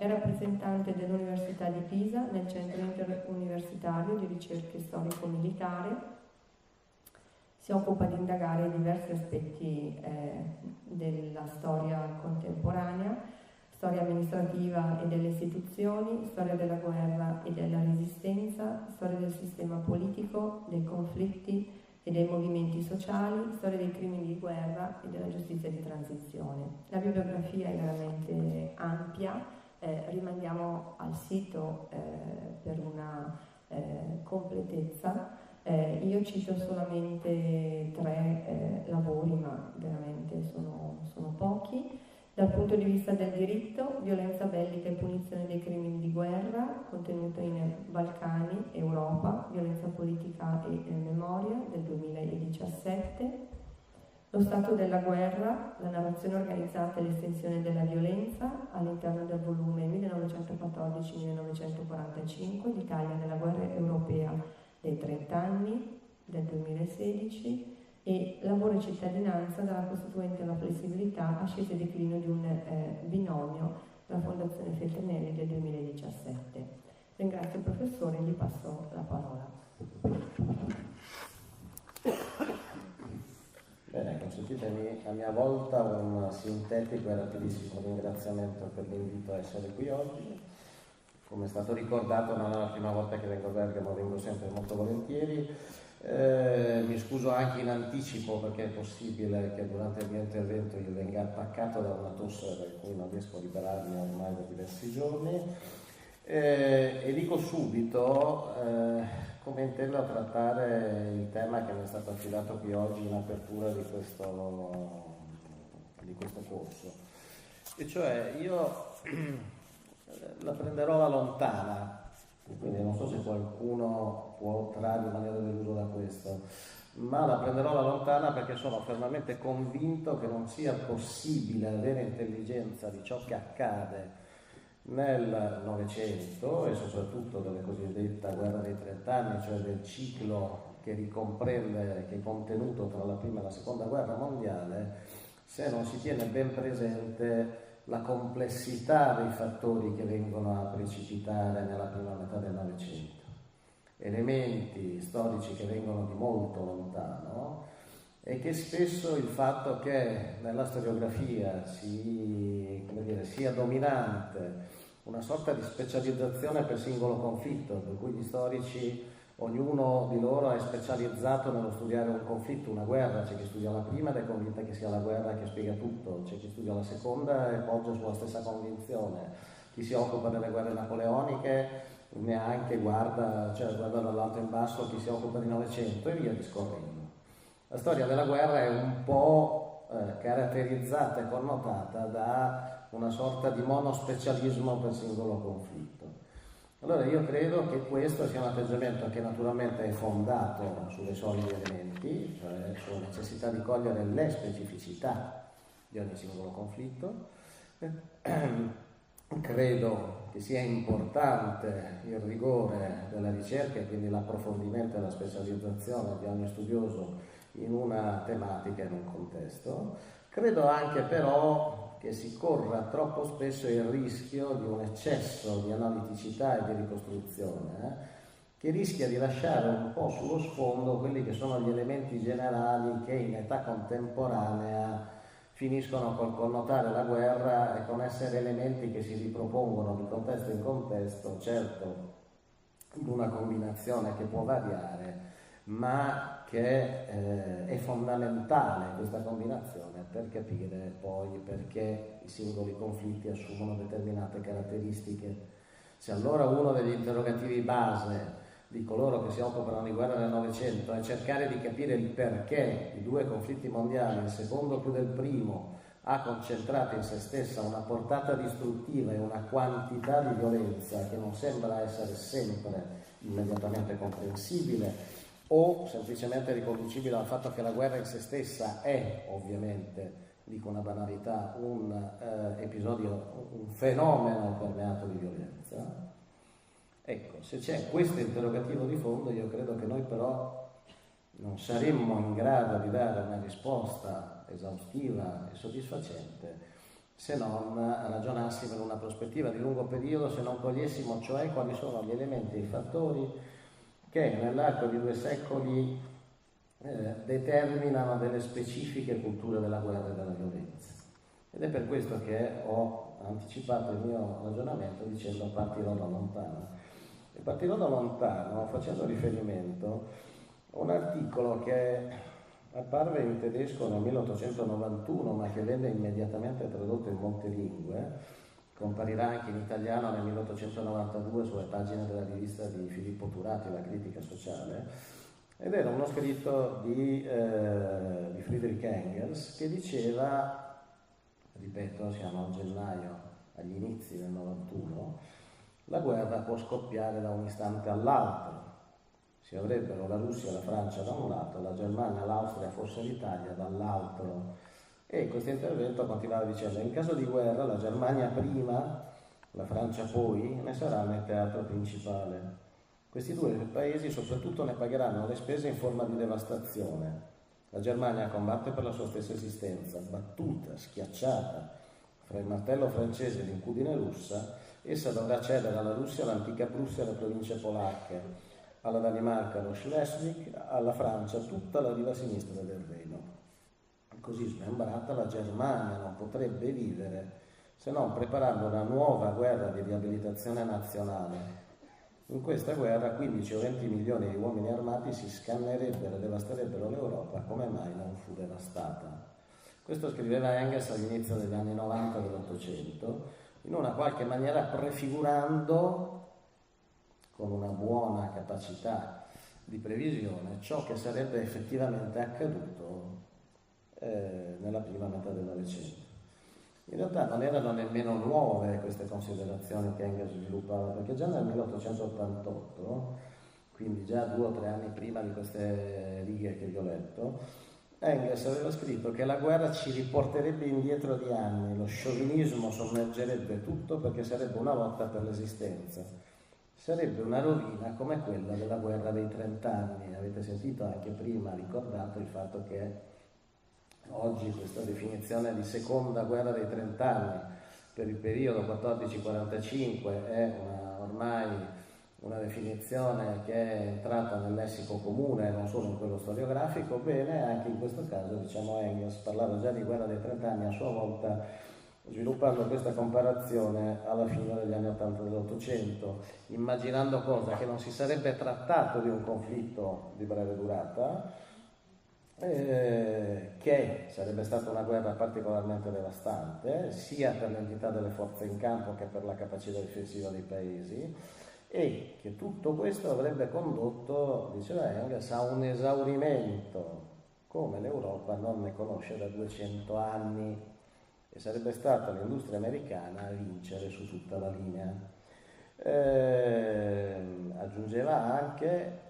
È rappresentante dell'Università di Pisa nel Centro Interuniversitario di Ricerche Storico-Militari. Si occupa di indagare diversi aspetti della storia contemporanea, storia amministrativa e delle istituzioni, storia della guerra e della resistenza, storia del sistema politico, dei conflitti e dei movimenti sociali, storia dei crimini di guerra e della giustizia di transizione. La bibliografia è veramente ampia, rimandiamo al sito per una completezza. Io cito solamente 3 lavori, ma veramente sono pochi. Dal punto di vista del diritto, violenza bellica e punizione dei crimini di guerra, contenuto in Balcani, Europa, violenza politica e memoria del 2017. Lo stato della guerra, la narrazione organizzata e l'estensione della violenza, all'interno del volume 1914-1945, l'Italia nella guerra europea dei 30 anni del 2016, e lavoro e cittadinanza dalla Costituente alla flessibilità, ascesa e declino di un binomio, della Fondazione Feltrinelli del 2017. Ringrazio il professore e gli passo la parola. Bene, consentitemi a mia volta un sintetico e rapidissimo ringraziamento per l'invito a essere qui oggi. Come è stato ricordato, non è la prima volta che vengo a Bergamo, vengo sempre molto volentieri. Mi scuso anche in anticipo perché è possibile che durante il mio intervento io venga attaccato da una tosse da cui non riesco a liberarmi ormai da diversi giorni. E dico subito come intendo trattare il tema che mi è stato affidato qui oggi in apertura di questo corso. E cioè io la prenderò alla lontana, quindi non so se qualcuno può trarre in maniera deluso da questo, ma la prenderò alla lontana perché sono fermamente convinto che non sia possibile avere intelligenza di ciò che accade nel Novecento e soprattutto della cosiddetta guerra dei 30 anni, cioè del ciclo che ricomprende, che è contenuto tra la prima e la seconda guerra mondiale, se non si tiene ben presente la complessità dei fattori che vengono a precipitare nella prima metà del Novecento, elementi storici che vengono di molto lontano e che spesso il fatto che nella storiografia sia dominante una sorta di specializzazione per singolo conflitto, per cui gli storici, ognuno di loro è specializzato nello studiare un conflitto, una guerra. C'è chi studia la prima ed è convinta che sia la guerra che spiega tutto, c'è chi studia la seconda e poggia sulla stessa convinzione, chi si occupa delle guerre napoleoniche neanche guarda dall'alto in basso chi si occupa di Novecento e via discorrendo. La storia della guerra è un po' caratterizzata e connotata da una sorta di monospecialismo per singolo conflitto. Allora io credo che questo sia un atteggiamento che naturalmente è fondato sulle solidi elementi, cioè sulla necessità di cogliere le specificità di ogni singolo conflitto. Credo che sia importante il rigore della ricerca e quindi l'approfondimento e la specializzazione di ogni studioso in una tematica, in un contesto. Credo anche però che si corra troppo spesso il rischio di un eccesso di analiticità e di ricostruzione che rischia di lasciare un po' sullo sfondo quelli che sono gli elementi generali che in età contemporanea finiscono col connotare la guerra e con essere elementi che si ripropongono di contesto in contesto, certo in una combinazione che può variare, ma che è fondamentale questa combinazione per capire poi perché i singoli conflitti assumono determinate caratteristiche. Se allora uno degli interrogativi base di coloro che si occupano di guerra del Novecento è cercare di capire il perché i due conflitti mondiali, il secondo più del primo, ha concentrato in se stessa una portata distruttiva e una quantità di violenza che non sembra essere sempre immediatamente comprensibile o semplicemente riconducibile al fatto che la guerra in se stessa è, ovviamente, dico una banalità, un episodio, un fenomeno permeato di violenza. Ecco, se c'è questo interrogativo di fondo, io credo che noi però non saremmo in grado di dare una risposta esaustiva e soddisfacente se non ragionassimo in una prospettiva di lungo periodo, se non cogliessimo cioè quali sono gli elementi e i fattori che nell'arco di 2 secoli determinano delle specifiche culture della guerra e della violenza. Ed è per questo che ho anticipato il mio ragionamento dicendo partirò da lontano. E partirò da lontano facendo riferimento a un articolo che apparve in tedesco nel 1891, ma che venne immediatamente tradotto in molte lingue, comparirà anche in italiano nel 1892 sulle pagine della rivista di Filippo Turati, La critica sociale, ed era uno scritto di Friedrich Engels che diceva, ripeto, siamo a gennaio, agli inizi del 91, la guerra può scoppiare da un istante all'altro. Si avrebbero la Russia e la Francia da un lato, la Germania, l'Austria, forse l'Italia dall'altro. E questo intervento continuava dicendo: in caso di guerra la Germania prima, la Francia poi, ne saranno il teatro principale. Questi 2 paesi soprattutto ne pagheranno le spese in forma di devastazione. La Germania combatte per la sua stessa esistenza, battuta, schiacciata fra il martello francese e l'incudine russa. Essa dovrà cedere alla Russia l'antica Prussia e le province polacche, alla Danimarca lo Schleswig, alla Francia tutta la riva sinistra del Reno. Così smembrata la Germania non potrebbe vivere se non preparando una nuova guerra di riabilitazione nazionale. In questa guerra 15 o 20 milioni di uomini armati si scannerebbero e devasterebbero l'Europa come mai non fu devastata. Questo scriveva Engels all'inizio degli anni 90 dell'Ottocento, in una qualche maniera prefigurando con una buona capacità di previsione ciò che sarebbe effettivamente accaduto nella prima metà del Novecento. In realtà non erano nemmeno nuove queste considerazioni che Engels sviluppava, perché già nel 1888, quindi già 2 o 3 anni prima di queste righe che vi ho letto, Engels aveva scritto che la guerra ci riporterebbe indietro di anni, lo sciovinismo sommergerebbe tutto perché sarebbe una lotta per l'esistenza. Sarebbe una rovina come quella della guerra dei 30 anni. Avete sentito anche prima, ricordato il fatto che oggi questa definizione di seconda guerra dei 30 anni per il periodo 14-45 è ormai una definizione che è entrata nel lessico comune, non solo in quello storiografico. Bene, anche in questo caso, diciamo, Engels parlava già di guerra dei 30 anni a sua volta, sviluppando questa comparazione alla fine degli anni 80 dell'Ottocento, immaginando cosa? Che non si sarebbe trattato di un conflitto di breve durata, che sarebbe stata una guerra particolarmente devastante, sia per l'entità delle forze in campo che per la capacità difensiva dei paesi, e che tutto questo avrebbe condotto, diceva Engels, a un esaurimento come l'Europa non ne conosce da 200 anni, e sarebbe stata l'industria americana a vincere su tutta la linea. Aggiungeva anche,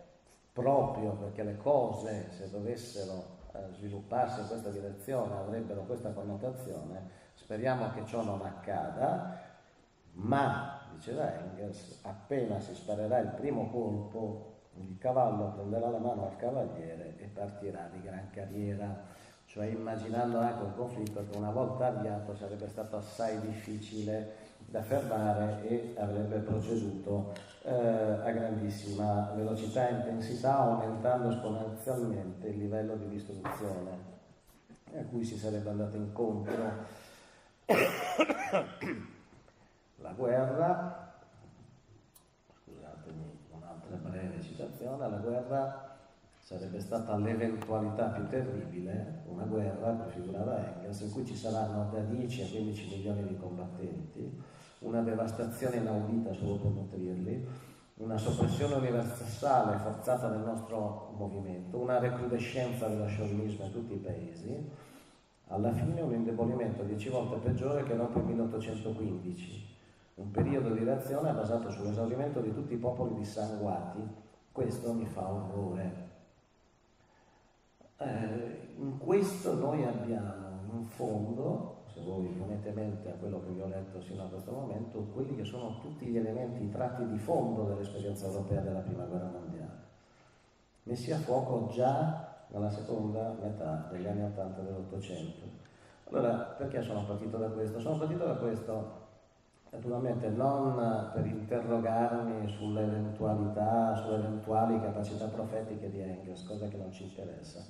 proprio perché le cose, se dovessero svilupparsi in questa direzione, avrebbero questa connotazione, speriamo che ciò non accada, ma, diceva Engels, appena si sparerà il primo colpo, il cavallo prenderà la mano al cavaliere e partirà di gran carriera. Cioè immaginando anche un conflitto che una volta avviato sarebbe stato assai difficile da fermare e avrebbe proceduto a grandissima velocità e intensità, aumentando esponenzialmente il livello di distruzione a cui si sarebbe andato incontro. La guerra, scusatemi un'altra breve citazione, la guerra sarebbe stata l'eventualità più terribile, una guerra, prefigurava Engels, in cui ci saranno da 10 a 15 milioni di combattenti, una devastazione inaudita solo per nutrirli, una soppressione universale forzata del nostro movimento, una recrudescenza dello sciovinismo in tutti i paesi, alla fine un indebolimento 10 volte peggiore che dopo il 1815, un periodo di reazione basato sull'esaurimento di tutti i popoli dissanguati. Questo mi fa orrore. In questo noi abbiamo in fondo, se voi ponete mente a quello che vi ho letto sino a questo momento, quelli che sono tutti gli elementi, i tratti di fondo dell'esperienza europea della prima guerra mondiale, messi a fuoco già nella seconda metà degli anni 80 dell'Ottocento. Allora, perché sono partito da questo? Sono partito da questo naturalmente non per interrogarmi sulle eventualità, sulle eventuali capacità profetiche di Engels, cosa che non ci interessa,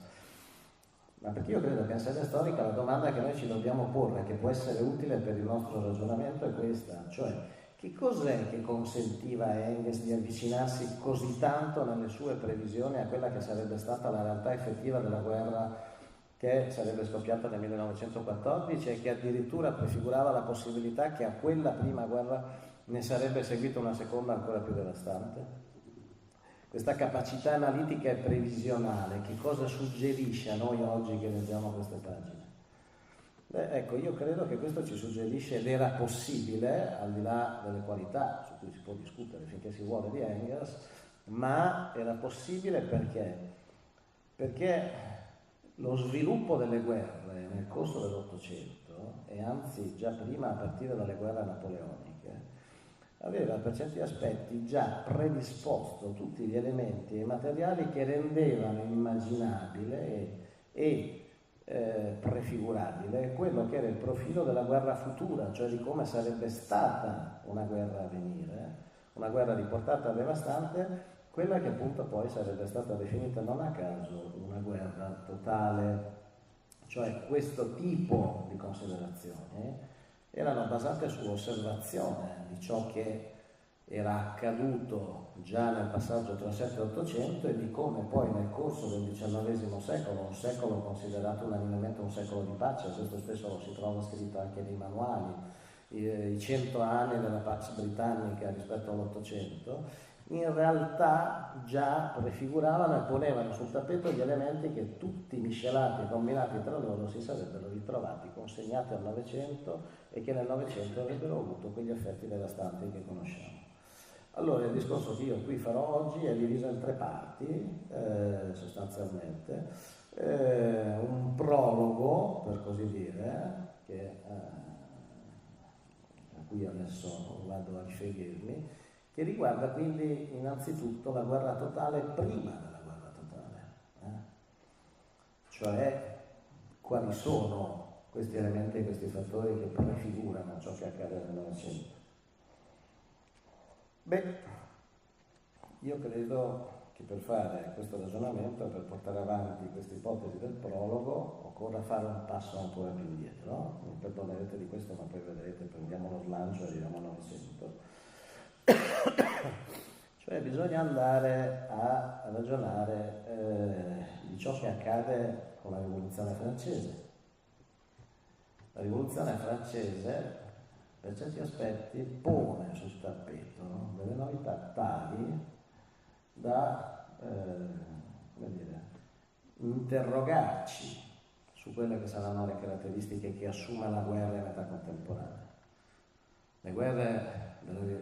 ma perché io credo che in sede storica la domanda che noi ci dobbiamo porre, che può essere utile per il nostro ragionamento, è questa, cioè che cos'è che consentiva a Engels di avvicinarsi così tanto nelle sue previsioni a quella che sarebbe stata la realtà effettiva della guerra che sarebbe scoppiata nel 1914 e che addirittura prefigurava la possibilità che a quella prima guerra ne sarebbe seguita una seconda ancora più devastante? Questa capacità analitica e previsionale, che cosa suggerisce a noi oggi che leggiamo queste pagine? Ecco, io credo che questo ci suggerisce, ed era possibile, al di là delle qualità, su cui si può discutere finché si vuole, di Engels, ma era possibile perché? Perché lo sviluppo delle guerre nel corso dell'Ottocento, e anzi già prima a partire dalle guerre napoleoniche, aveva per certi aspetti già predisposto tutti gli elementi e i materiali che rendevano immaginabile e prefigurabile quello che era il profilo della guerra futura, cioè di come sarebbe stata una guerra a venire, una guerra di portata devastante, quella che appunto poi sarebbe stata definita non a caso una guerra totale. Cioè questo tipo di considerazioni erano basate su osservazione di ciò che era accaduto già nel passaggio tra 7 e 800 e di come poi nel corso del XIX secolo, un secolo considerato unanimemente un secolo di pace, questo spesso lo si trova scritto anche nei manuali, i 100 anni della Pax Britannica rispetto all'800, in realtà già prefiguravano e ponevano sul tappeto gli elementi che tutti miscelati e combinati tra loro si sarebbero ritrovati consegnati al Novecento e che nel Novecento avrebbero avuto quegli effetti devastanti che conosciamo. Allora il discorso che io qui farò oggi è diviso in 3 parti, sostanzialmente, un prologo, per così dire, a cui adesso vado a riferirmi, che riguarda quindi innanzitutto la guerra totale prima della guerra totale, cioè quali sono questi elementi e questi fattori che prefigurano ciò che accade nel Novecento. Beh, io credo che per fare questo ragionamento, per portare avanti questa ipotesi del prologo, occorra fare un passo ancora più indietro. Mi perdonerete di questo, ma poi vedrete, prendiamo lo slancio e arriviamo al Novecento. Cioè bisogna andare a ragionare di ciò che accade con la rivoluzione francese. La rivoluzione francese per certi aspetti pone sul tappeto delle novità tali da interrogarci su quelle che saranno le caratteristiche che assume la guerra in età contemporanea. Le guerre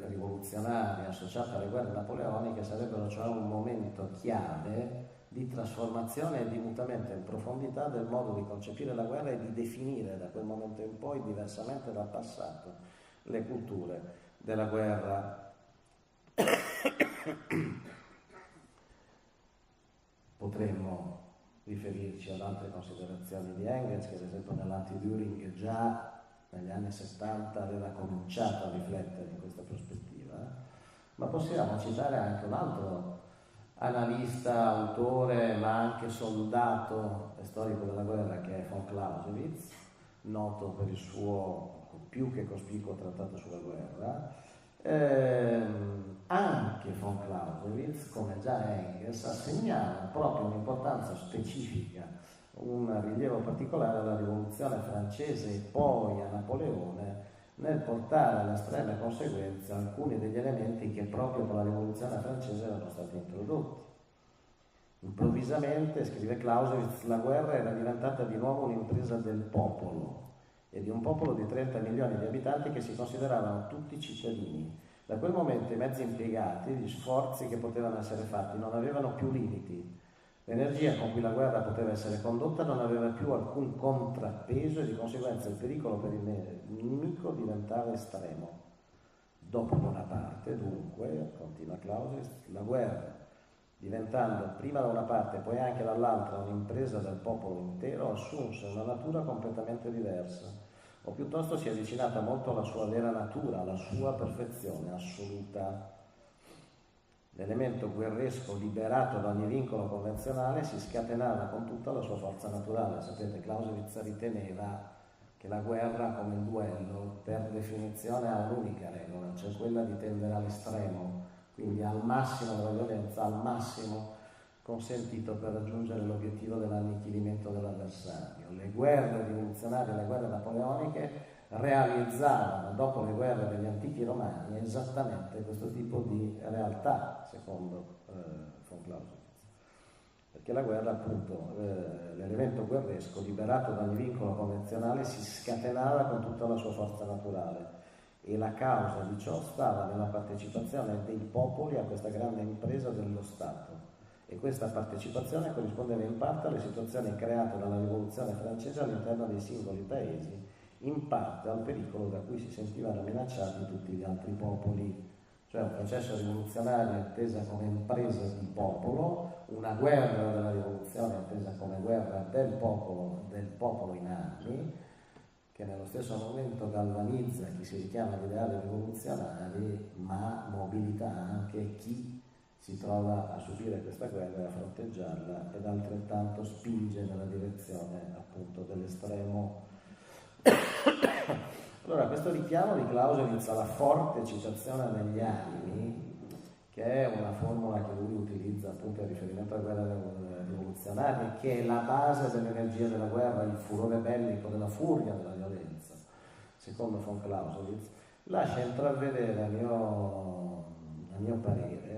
rivoluzionarie associate alle guerre napoleoniche sarebbero cioè un momento chiave di trasformazione e di mutamento in profondità del modo di concepire la guerra e di definire da quel momento in poi, diversamente dal passato, le culture della guerra. Potremmo riferirci ad altre considerazioni di Engels, che ad esempio nell'Anti-Düring già negli anni 70 aveva cominciato a riflettere in questa prospettiva, ma possiamo citare anche un altro analista, autore, ma anche soldato e storico della guerra, che è von Clausewitz, noto per il suo più che cospicuo trattato sulla guerra. Anche von Clausewitz, come già Engels, assegnava proprio un'importanza specifica, un rilievo particolare alla rivoluzione francese e poi a Napoleone nel portare alle estreme conseguenze alcuni degli elementi che proprio con la rivoluzione francese erano stati introdotti. Improvvisamente, scrive Clausewitz, la guerra era diventata di nuovo un'impresa del popolo e di un popolo di 30 milioni di abitanti che si consideravano tutti cittadini. Da quel momento i mezzi impiegati, gli sforzi che potevano essere fatti non avevano più limiti. L'energia con cui la guerra poteva essere condotta non aveva più alcun contrappeso e di conseguenza il pericolo per il nemico diventava estremo. Dopo Bonaparte, dunque, continua Clausewitz, la guerra diventando prima da una parte e poi anche dall'altra un'impresa del popolo intero, assunse una natura completamente diversa, o piuttosto si è avvicinata molto alla sua vera natura, alla sua perfezione assoluta. L'elemento guerresco liberato da ogni vincolo convenzionale si scatenava con tutta la sua forza naturale. Sapete, Clausewitz riteneva che la guerra, come il duello, per definizione ha un'unica regola, cioè quella di tendere all'estremo, quindi al massimo della violenza, al massimo consentito per raggiungere l'obiettivo dell'annichilimento dell'avversario. Le guerre rivoluzionarie, le guerre napoleoniche realizzavano, dopo le guerre degli antichi romani, esattamente questo tipo di realtà, secondo von Clausewitz. Perché la guerra, appunto, l'elemento guerresco, liberato da ogni vincolo convenzionale, si scatenava con tutta la sua forza naturale, e la causa di ciò stava nella partecipazione dei popoli a questa grande impresa dello Stato. E questa partecipazione corrispondeva in parte alle situazioni create dalla rivoluzione francese all'interno dei singoli paesi, in parte al pericolo da cui si sentivano minacciati tutti gli altri popoli. Cioè un processo rivoluzionario intesa come impresa di popolo, una guerra della rivoluzione intesa come guerra del popolo in armi, che nello stesso momento galvanizza chi si richiama agli ideali rivoluzionari, ma mobilita anche chi si trova a subire questa guerra e a fronteggiarla, ed altrettanto spinge nella direzione appunto dell'estremo. Allora, questo richiamo di Clausewitz alla forte citazione negli animi, che è una formula che lui utilizza appunto in riferimento alla guerra rivoluzionaria, che è la base dell'energia della guerra, il furore bellico, della furia, della violenza, secondo von Clausewitz, lascia intravedere, a mio parere,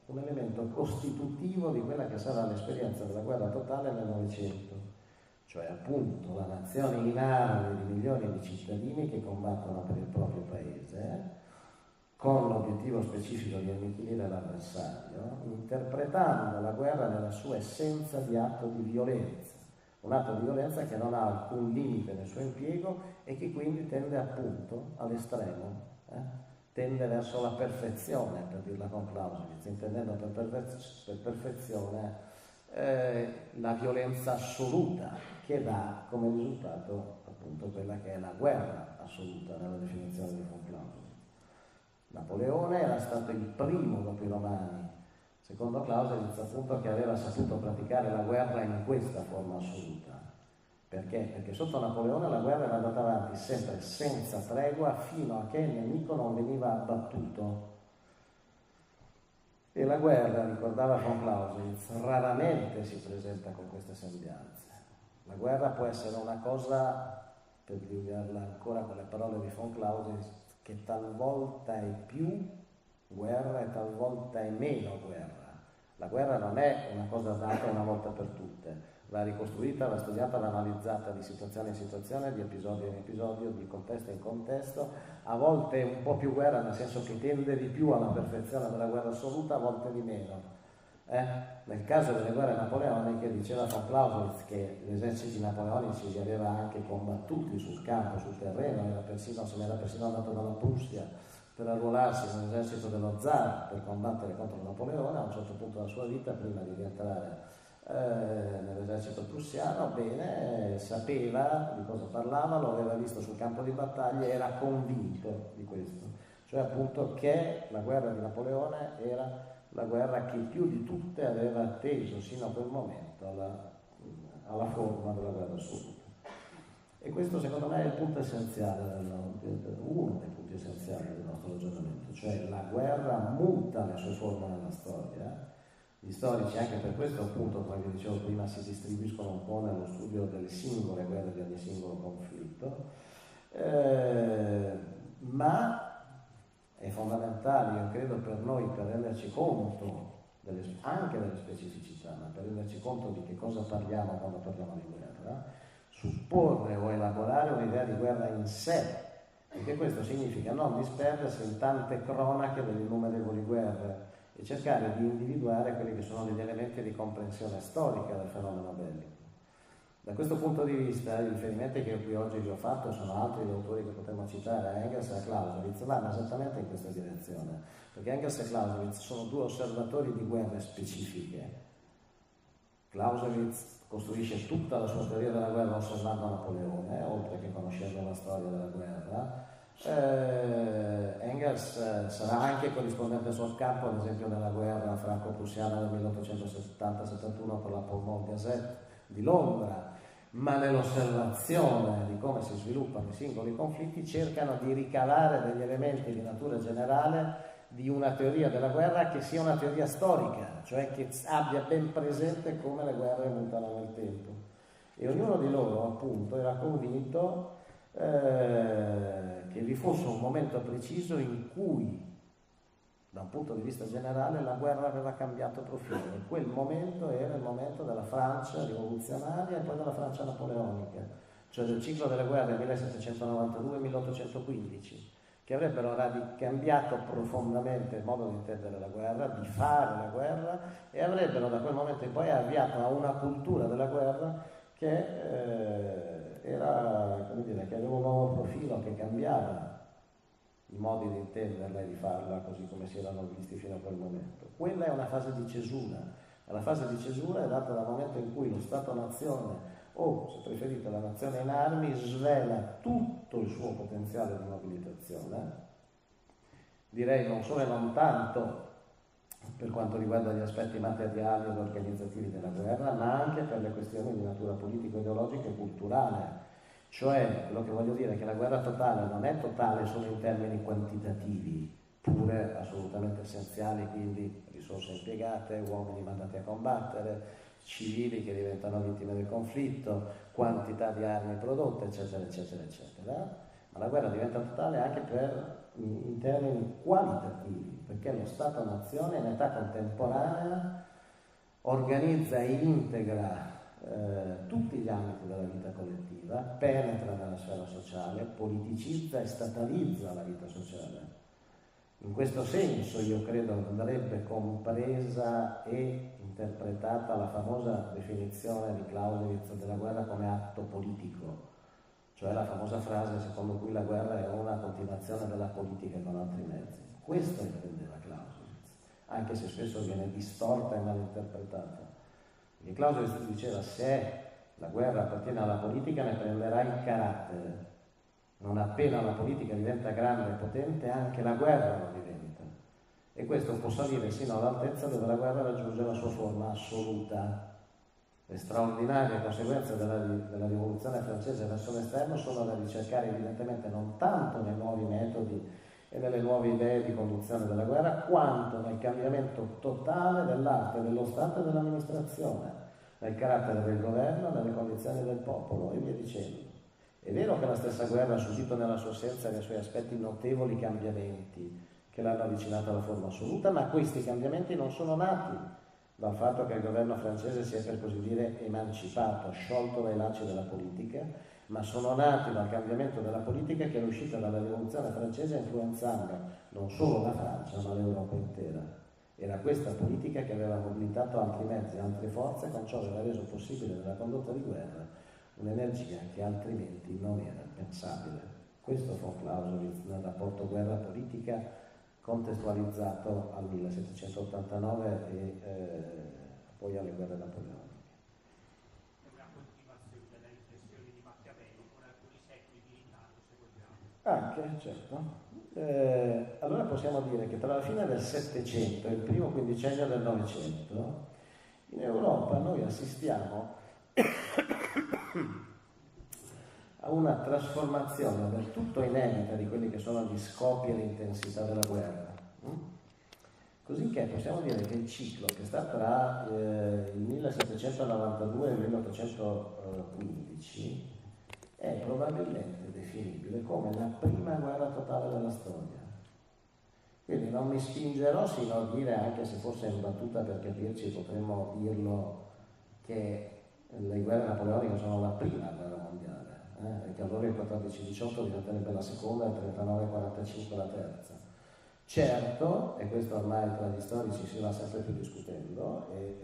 un elemento costitutivo di quella che sarà l'esperienza della guerra totale nel Novecento, cioè appunto la nazione in armi di milioni di cittadini che combattono per il proprio paese, con l'obiettivo specifico di annichilire l'avversario, interpretando la guerra nella sua essenza di atto di violenza, un atto di violenza che non ha alcun limite nel suo impiego e che quindi tende appunto all'estremo, tende verso la perfezione, per dirla con Clausewitz, intendendo per perfezione la violenza assoluta, che dà come risultato appunto quella che è la guerra assoluta nella definizione di von Clausewitz. Napoleone era stato il primo dopo i romani, secondo Clausewitz appunto, che aveva saputo praticare la guerra in questa forma assoluta. Perché? Perché sotto Napoleone la guerra era andata avanti sempre senza tregua fino a che il nemico non veniva abbattuto. E la guerra, ricordava von Clausewitz, raramente si presenta con queste sembianze. La guerra può essere una cosa, per dirla ancora con le parole di von Clausewitz, che talvolta è più guerra e talvolta è meno guerra. La guerra non è una cosa data una volta per tutte, va ricostruita, va studiata, va analizzata di situazione in situazione, di episodio in episodio, di contesto in contesto. A volte è un po' più guerra, nel senso che tende di più alla perfezione della guerra assoluta, a volte di meno. Nel caso delle guerre napoleoniche, diceva von Clausewitz che gli eserciti napoleonici si aveva anche combattuti sul campo, sul terreno, se n'era persino andato dalla Prussia per arruolarsi nell'esercito dello zar per combattere contro Napoleone a un certo punto della sua vita, prima di rientrare nell'esercito prussiano. Bene, sapeva di cosa parlava, lo aveva visto sul campo di battaglia, era convinto di questo, cioè appunto che la guerra di Napoleone era la guerra che più di tutte aveva atteso sino a quel momento alla forma della guerra assoluta. E questo secondo me è il punto essenziale, uno dei punti essenziali del nostro ragionamento, cioè la guerra muta le sue forme nella storia. Gli storici anche per questo, appunto, come vi dicevo prima, si distribuiscono un po' nello studio delle singole guerre, di ogni singolo conflitto, ma è fondamentale, io credo, per noi, per renderci conto anche delle specificità, ma per renderci conto di che cosa parliamo quando parliamo di guerra, supporre o elaborare un'idea di guerra in sé, perché questo significa non disperdersi in tante cronache delle innumerevoli guerre e cercare di individuare quelli che sono degli elementi di comprensione storica del fenomeno bellico. Da questo punto di vista i riferimenti che qui oggi vi ho fatto sono altri gli autori che potremmo citare, a Engels e a Clausewitz, vanno esattamente in questa direzione, perché Engels e Clausewitz sono due osservatori di guerre specifiche. Clausewitz costruisce tutta la sua teoria della guerra osservando Napoleone, oltre che conoscendo la storia della guerra. Engels sarà anche corrispondente sul campo, ad esempio nella guerra franco-prussiana del 1870-71 con la Pall Mall Gazette di Londra, ma nell'osservazione di come si sviluppano i singoli conflitti cercano di ricavare degli elementi di natura generale di una teoria della guerra che sia una teoria storica, cioè che abbia ben presente come le guerre mutano nel tempo. E ognuno di loro, appunto, era convinto che vi fosse un momento preciso in cui, da un punto di vista generale, la guerra aveva cambiato profilo, e quel momento era il momento della Francia rivoluzionaria e poi della Francia napoleonica, cioè del ciclo delle guerre 1792-1815, che avrebbero cambiato profondamente il modo di intendere la guerra, di fare la guerra, e avrebbero da quel momento in poi avviato a una cultura della guerra che era, come dire, che aveva un nuovo profilo, che cambiava i modi di intenderla e di farla così come si erano visti fino a quel momento. Quella è una fase di cesura. La fase di cesura è data dal momento in cui lo Stato-nazione, o se preferite la nazione in armi, svela tutto il suo potenziale di mobilitazione, direi non solo e non tanto per quanto riguarda gli aspetti materiali ed organizzativi della guerra, ma anche per le questioni di natura politico-ideologica e culturale. Cioè, quello che voglio dire è che la guerra totale non è totale solo in termini quantitativi, pure assolutamente essenziali, quindi risorse impiegate, uomini mandati a combattere, civili che diventano vittime del conflitto, quantità di armi prodotte, eccetera, eccetera, eccetera. Ma la guerra diventa totale anche in termini qualitativi, perché lo Stato-nazione in età contemporanea organizza e integra tutti gli ambiti della vita collettiva, penetra nella sfera sociale, politicizza e statalizza la vita sociale. In questo senso io credo andrebbe compresa e interpretata la famosa definizione di Clausewitz della guerra come atto politico, cioè la famosa frase secondo cui la guerra è una continuazione della politica con altri mezzi. Questo intendeva Clausewitz, anche se spesso viene distorta e malinterpretata. Perché Clausewitz diceva: se la guerra appartiene alla politica ne prenderà il carattere. Non appena la politica diventa grande e potente, anche la guerra lo diventa. E questo può salire sino all'altezza dove la guerra raggiunge la sua forma assoluta. Le straordinarie conseguenze della rivoluzione francese verso l'esterno sono da ricercare evidentemente non tanto nei nuovi metodi e nelle nuove idee di conduzione della guerra, quanto nel cambiamento totale dell'arte dello Stato e dell'amministrazione, nel carattere del governo, nelle condizioni del popolo e via dicendo. È vero che la stessa guerra ha subito nella sua essenza e nei suoi aspetti notevoli cambiamenti che l'hanno avvicinata alla forma assoluta, ma questi cambiamenti non sono nati dal fatto che il governo francese si è, per così dire, emancipato, sciolto dai lacci della politica, ma sono nati dal cambiamento della politica che è uscita dalla rivoluzione francese influenzando non solo la Francia ma l'Europa intera. Era questa politica che aveva mobilitato altri mezzi, altre forze, con ciò aveva reso possibile nella condotta di guerra un'energia che altrimenti non era pensabile. Questo fu Clausewitz nel rapporto guerra-politica contestualizzato al 1789 e poi alle guerre napoleoniche. È una continuazione delle riflessioni di Machiavelli con alcuni secoli di ritardo, se vogliamo. Anche, certo. Allora possiamo dire che tra la fine del Settecento e il primo quindicennio del Novecento in Europa noi assistiamo a una trasformazione del tutto inedita di quelli che sono gli scopi e l'intensità della guerra. Così che possiamo dire che il ciclo che sta tra il 1792 e il 1815 è probabilmente definibile come la prima guerra totale della storia. Quindi non mi spingerò sino a dire, anche se forse in battuta per capirci potremmo dirlo, che le guerre napoleoniche sono la prima guerra mondiale, e che allora il 14-18 diventerebbe la seconda e il 39-45 la terza. Certo, e questo ormai tra gli storici si va sempre più discutendo e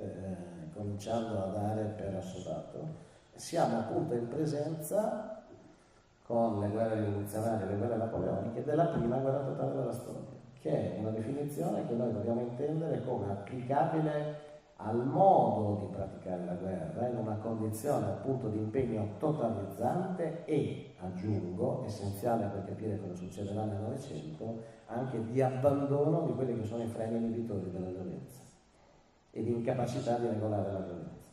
cominciando a dare per assodato, siamo appunto in presenza, con le guerre rivoluzionarie e le guerre napoleoniche, della prima guerra totale della storia, che è una definizione che noi dobbiamo intendere come applicabile al modo di praticare la guerra in una condizione appunto di impegno totalizzante e, aggiungo, essenziale per capire cosa succederà nel Novecento, anche di abbandono di quelli che sono i freni inibitori della violenza e di incapacità di regolare la violenza.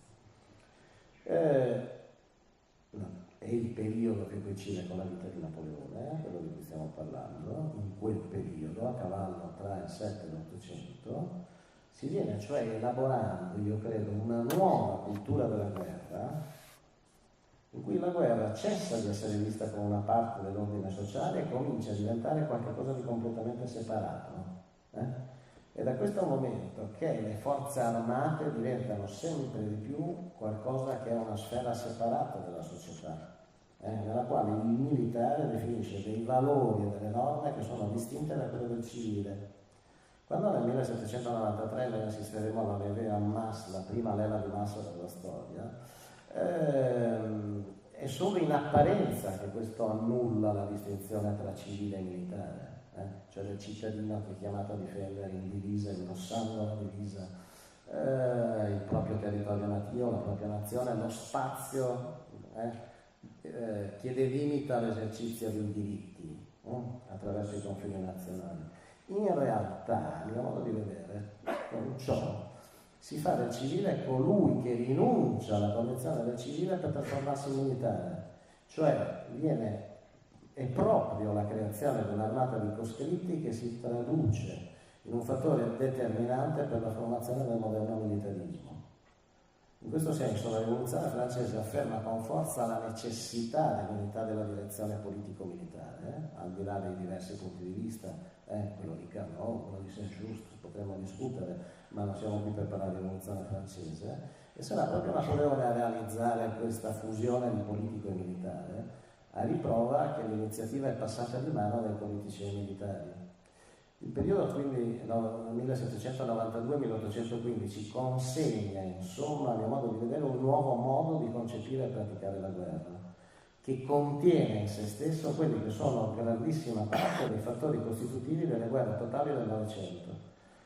È il periodo che coincide con la vita di Napoleone, quello di cui stiamo parlando, in quel periodo, a cavallo tra il 7 e l'800, si viene cioè elaborando, io credo, una nuova cultura della guerra, in cui la guerra cessa di essere vista come una parte dell'ordine sociale e comincia a diventare qualcosa di completamente separato. È da questo momento che le forze armate diventano sempre di più qualcosa che è una sfera separata dalla società, nella quale il militare definisce dei valori e delle norme che sono distinte da quello del civile. Quando nel 1793 noi assisteremo alla levée en masse, la prima leva di massa della storia, è solo in apparenza che questo annulla la distinzione tra civile e militare. Cioè il cittadino che è chiamato a difendere in divisa, indossando la divisa, il proprio territorio nativo, la propria nazione, lo spazio che delimita l'esercizio dei diritti attraverso i confini nazionali. In realtà, a mio modo di vedere, con ciò si fa del civile colui che rinuncia alla condizione del civile per trasformarsi in militare, cioè è proprio la creazione di un'armata di coscritti che si traduce in un fattore determinante per la formazione del moderno militarismo. In questo senso la rivoluzione francese afferma con forza la necessità dell'unità della direzione politico-militare, al di là dei diversi punti di vista, quello di Carnot, quello di Saint-Just, potremmo discutere, ma non siamo qui per parlare di rivoluzione francese, e sarà proprio Napoleone a realizzare questa fusione di politico e militare, a riprova che l'iniziativa è passata di mano dai politici e ai militari. Il periodo quindi 1792-1815 consegna, insomma, a mio modo di vedere, un nuovo modo di concepire e praticare la guerra, che contiene in se stesso quelli che sono grandissima parte dei fattori costitutivi delle guerre totali del Novecento,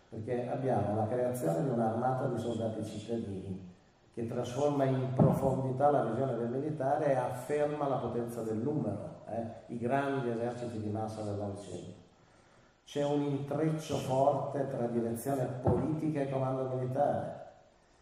perché abbiamo la creazione di un'armata di soldati cittadini, che trasforma in profondità la visione del militare e afferma la potenza del numero, i grandi eserciti di massa del Novecento. C'è un intreccio forte tra direzione politica e comando militare.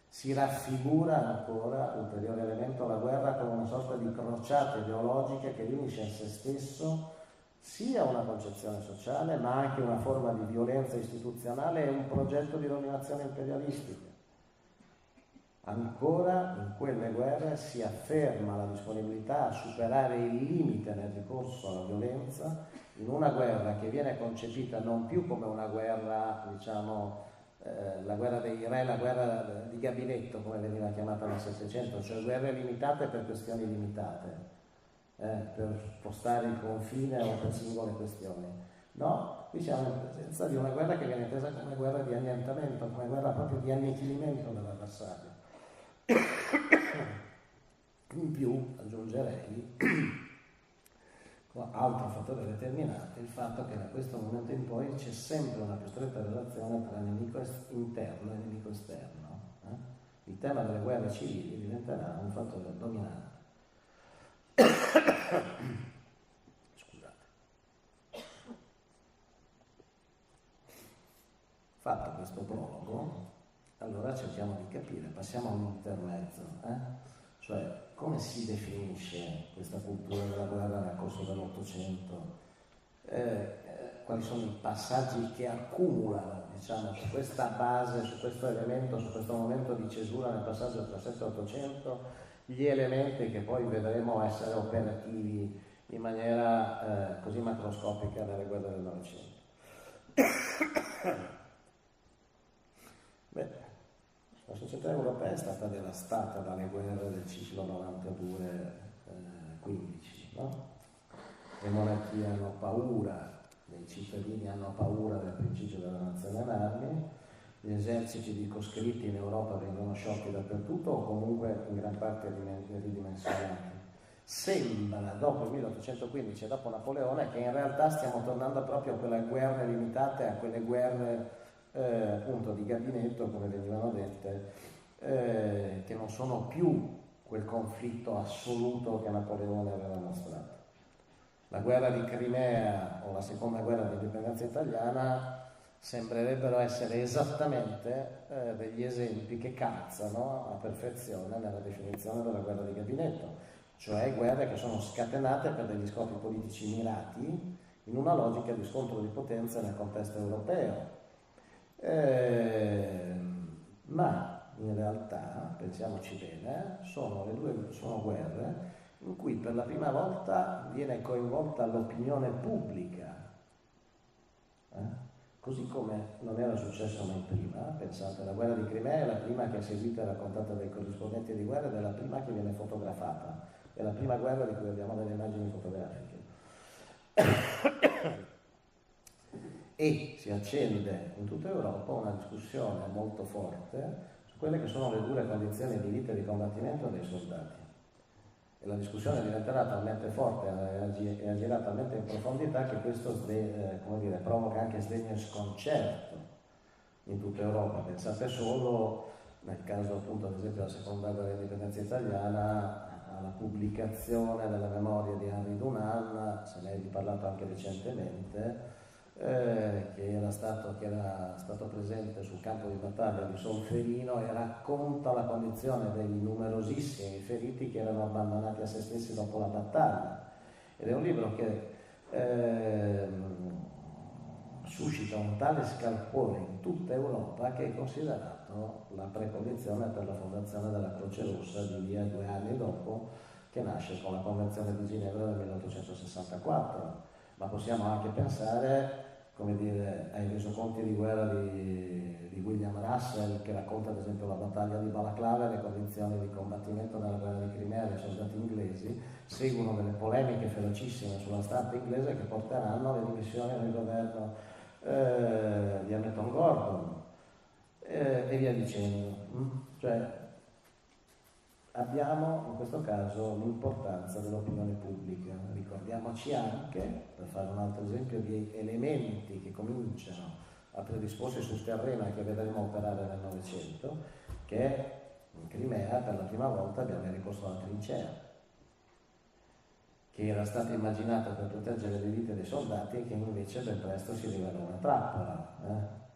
Si raffigura ancora, ulteriore elemento, la guerra come una sorta di crociata ideologica che riunisce in se stesso sia una concezione sociale, ma anche una forma di violenza istituzionale e un progetto di dominazione imperialistica. Ancora in quelle guerre si afferma la disponibilità a superare il limite nel ricorso alla violenza in una guerra che viene concepita non più come una guerra, diciamo, la guerra dei re, la guerra di gabinetto, come veniva chiamata nel Settecento, cioè guerre limitate per questioni limitate, per spostare il confine o per singole questioni. No, qui siamo in presenza di una guerra che viene intesa come guerra di annientamento, come guerra proprio di annichilimento dell'avversario. In più aggiungerei, altro fattore determinante, il fatto che da questo momento in poi c'è sempre una più stretta relazione tra nemico interno e nemico esterno. Il tema delle guerre civili diventerà un fattore dominante. Scusate. Fatto questo prologo, allora cerchiamo di capire, passiamo all'intermezzo, cioè come si definisce questa cultura della guerra nel corso dell'Ottocento, quali sono i passaggi che accumulano, diciamo, su questa base, su questo elemento, su questo momento di cesura nel passaggio tra 7 e 800, gli elementi che poi vedremo essere operativi in maniera così macroscopica nelle guerre del Novecento. Beh, la società europea è stata devastata dalle guerre del ciclo 92-15, no? Le monarchie hanno paura, i cittadini hanno paura del principio della nazione in armi, gli eserciti di coscritti in Europa vengono sciolti dappertutto o comunque in gran parte ridimensionati. Sembra, dopo il 1815 e dopo Napoleone, che in realtà stiamo tornando proprio a quelle guerre limitate, a quelle guerre appunto di gabinetto, come venivano dette, che non sono più quel conflitto assoluto che Napoleone aveva mostrato. La guerra di Crimea o la seconda guerra di indipendenza italiana sembrerebbero essere esattamente degli esempi che calzano a perfezione nella definizione della guerra di gabinetto, cioè guerre che sono scatenate per degli scopi politici mirati in una logica di scontro di potenza nel contesto europeo. Ma in realtà, pensiamoci bene, sono guerre in cui per la prima volta viene coinvolta l'opinione pubblica, così come non era successo mai prima. Pensate, la guerra di Crimea è la prima che è seguita e raccontata dai corrispondenti di guerra ed è la prima che viene fotografata, è la prima guerra di cui abbiamo delle immagini fotografiche. E si accende in tutta Europa una discussione molto forte su quelle che sono le dure condizioni di vita e di combattimento dei soldati. E la discussione diventerà talmente forte e agirà talmente in profondità che questo provoca anche sdegno e sconcerto in tutta Europa. Pensate solo, nel caso appunto ad esempio della seconda guerra di indipendenza italiana, alla pubblicazione della memoria di Henri Dunant, se ne è parlato anche recentemente, che era stato presente sul campo di battaglia di Solferino e racconta la condizione dei numerosissimi feriti che erano abbandonati a se stessi dopo la battaglia. Ed è un libro che suscita un tale scalpore in tutta Europa che è considerato la precondizione per la fondazione della Croce Rossa di lì a 2 anni dopo, che nasce con la Convenzione di Ginevra del 1864. Ma possiamo anche pensare, ai resoconti di guerra di William Russell, che racconta ad esempio la battaglia di Balaclava e le condizioni di combattimento nella guerra di Crimea dei soldati inglesi. Seguono delle polemiche ferocissime sulla stampa inglese che porteranno alle dimissioni del governo di Hamilton Gordon e via dicendo. Cioè, abbiamo in questo caso l'importanza dell'opinione pubblica. Ricordiamoci anche, per fare un altro esempio, di elementi che cominciano a predisporsi sul terreno e che vedremo operare nel Novecento, che in Crimea per la prima volta abbiamo il ricorso alla trincea, che era stata immaginata per proteggere le vite dei soldati e che invece ben presto si rivela una trappola,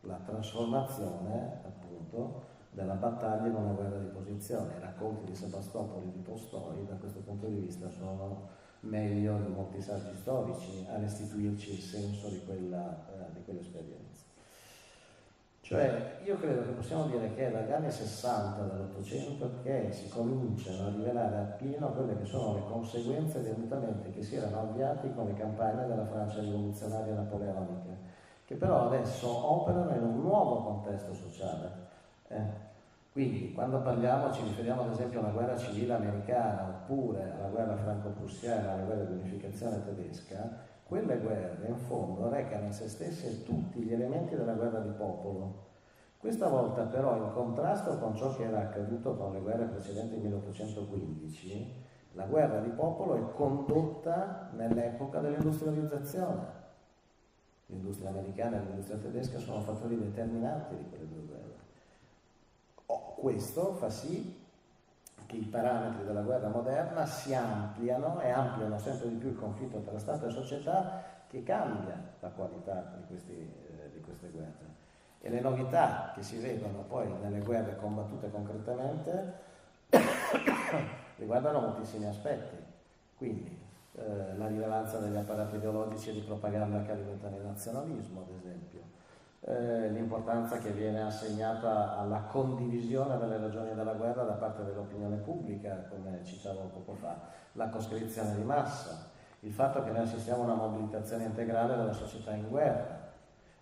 la trasformazione appunto della battaglia in una guerra di posizione. I racconti di Sebastopoli e di Tolstoi da questo punto di vista sono meglio di molti saggi storici a restituirci il senso di quell'esperienza. Cioè, io credo che possiamo dire che è dagli anni 60 dell'Ottocento che si cominciano a rivelare appieno quelle che sono le conseguenze dei mutamenti che si erano avviati con le campagne della Francia rivoluzionaria napoleonica, che però adesso operano in un nuovo contesto sociale. Quindi quando parliamo ci riferiamo ad esempio alla guerra civile americana oppure alla guerra franco-prussiana, alla guerra di unificazione tedesca. Quelle guerre in fondo recano in se stesse tutti gli elementi della guerra di popolo. Questa volta però, in contrasto con ciò che era accaduto con le guerre precedenti del 1815, la guerra di popolo è condotta nell'epoca dell'industrializzazione. L'industria americana e l'industria tedesca sono fattori determinanti di quelle due guerre. Questo fa sì che i parametri della guerra moderna si ampliano e ampliano sempre di più il conflitto tra Stato e società, che cambia la qualità di queste guerre. E le novità che si vedono poi nelle guerre combattute concretamente riguardano moltissimi aspetti. Quindi la rilevanza degli apparati ideologici e di propaganda che alimentano il nazionalismo, ad esempio. L'importanza che viene assegnata alla condivisione delle ragioni della guerra da parte dell'opinione pubblica, come citavo poco fa, la coscrizione di massa, il fatto che noi assistiamo a una mobilitazione integrale della società in guerra,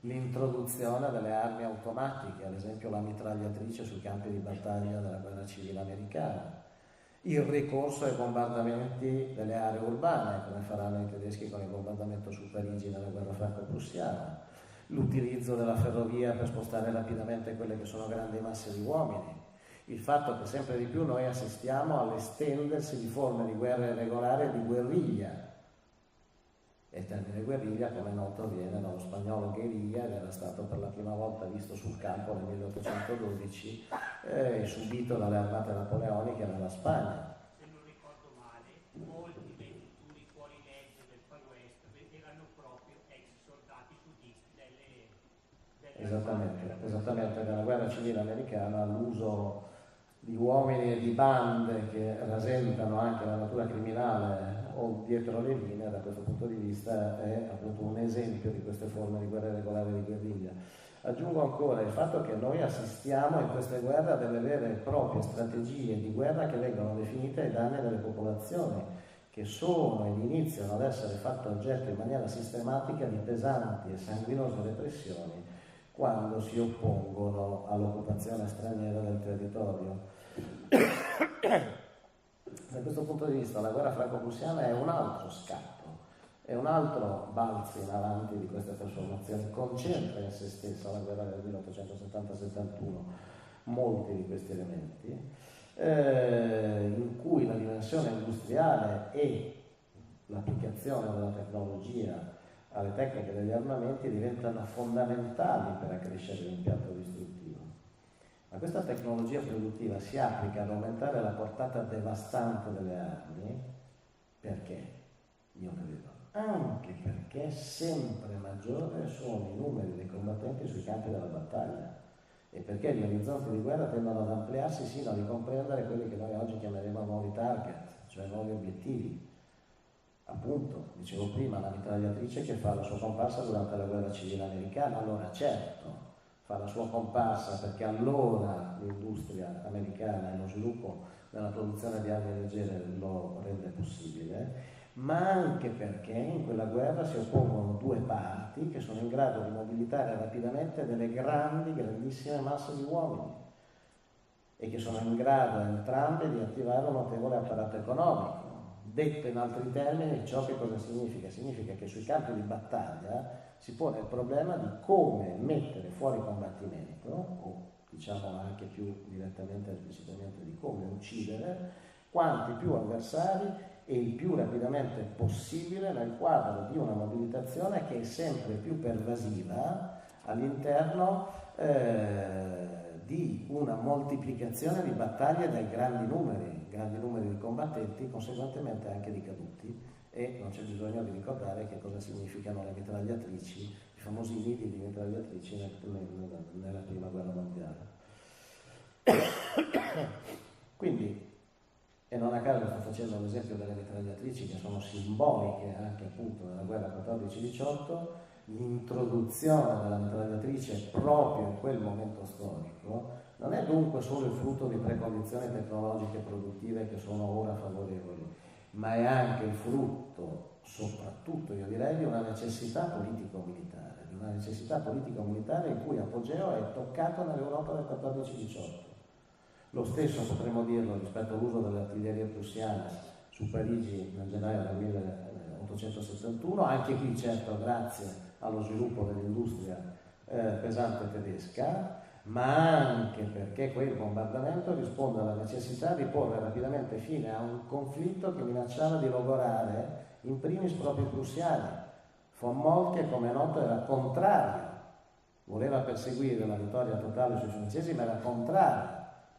l'introduzione delle armi automatiche, ad esempio la mitragliatrice sui campi di battaglia della guerra civile americana, il ricorso ai bombardamenti delle aree urbane, come faranno i tedeschi con il bombardamento su Parigi nella guerra franco-prussiana, l'utilizzo della ferrovia per spostare rapidamente quelle che sono grandi masse di uomini, il fatto che sempre di più noi assistiamo all'estendersi di forme di guerra irregolare e di guerriglia. E il termine guerriglia, come è noto, viene dallo spagnolo guerriglia ed era stato per la prima volta visto sul campo nel 1812 e subito dalle armate napoleoniche nella Spagna. Se non ricordo male, molti dei futuri fuorilegge del Far West erano proprio ex soldati sudisti Esattamente, nella guerra civile americana l'uso di uomini e di bande che rasentano anche la natura criminale o dietro le linee, da questo punto di vista è appunto un esempio di queste forme di guerra irregolare e di guerriglia. Aggiungo ancora il fatto che noi assistiamo in queste guerre a delle vere e proprie strategie di guerra che vengono definite ai danni delle popolazioni, che sono ed iniziano ad essere fatte oggetto in maniera sistematica di pesanti e sanguinose repressioni quando si oppongono all'occupazione straniera del territorio. Da questo punto di vista la guerra franco-prussiana è un altro scatto, è un altro balzo in avanti di queste trasformazioni, concentra in se stessa la guerra del 1870-71 molti di questi elementi, in cui la dimensione industriale e l'applicazione della tecnologia alle tecniche degli armamenti diventano fondamentali per accrescere l'impianto distruttivo. Ma questa tecnologia produttiva si applica ad aumentare la portata devastante delle armi perché? Io credo anche perché sempre maggiori sono i numeri dei combattenti sui campi della battaglia e perché gli orizzonti di guerra tendono ad ampliarsi sino a ricomprendere quelli che noi oggi chiameremo nuovi target, cioè nuovi obiettivi. Appunto, dicevo prima, la mitragliatrice che fa la sua comparsa durante la guerra civile americana, allora certo, fa la sua comparsa perché allora l'industria americana e lo sviluppo della produzione di armi leggere lo rende possibile, ma anche perché in quella guerra si oppongono due parti che sono in grado di mobilitare rapidamente delle grandissime masse di uomini e che sono in grado entrambe di attivare un notevole apparato economico. Detto in altri termini, ciò che cosa significa? Significa che sui campi di battaglia si pone il problema di come mettere fuori combattimento, o diciamo anche più direttamente e esplicitamente di come uccidere, quanti più avversari e il più rapidamente possibile nel quadro di una mobilitazione che è sempre più pervasiva all'interno di una moltiplicazione di battaglie dai grandi numeri di combattenti, conseguentemente anche di caduti, e non c'è bisogno di ricordare che cosa significano le mitragliatrici, i famosi nidi di mitragliatrici nella prima guerra mondiale. Quindi, e non a caso sto facendo l'esempio delle mitragliatrici che sono simboliche anche appunto nella guerra 14-18, l'introduzione della mitragliatrice proprio in quel momento storico non è dunque solo il frutto di precondizioni tecnologiche e produttive che sono ora favorevoli, ma è anche il frutto, soprattutto io direi, di una necessità politico-militare il cui apogeo è toccato nell'Europa del 14-18. Lo stesso potremmo dirlo rispetto all'uso delle artiglierie prussiane su Parigi nel gennaio del 1871, anche qui certo grazie allo sviluppo dell'industria pesante tedesca, ma anche perché quel bombardamento risponde alla necessità di porre rapidamente fine a un conflitto che minacciava di logorare in primis proprio i prussiani. Von Moltke, come è noto, era contrario, voleva perseguire la vittoria totale sui francesi, ma era contrario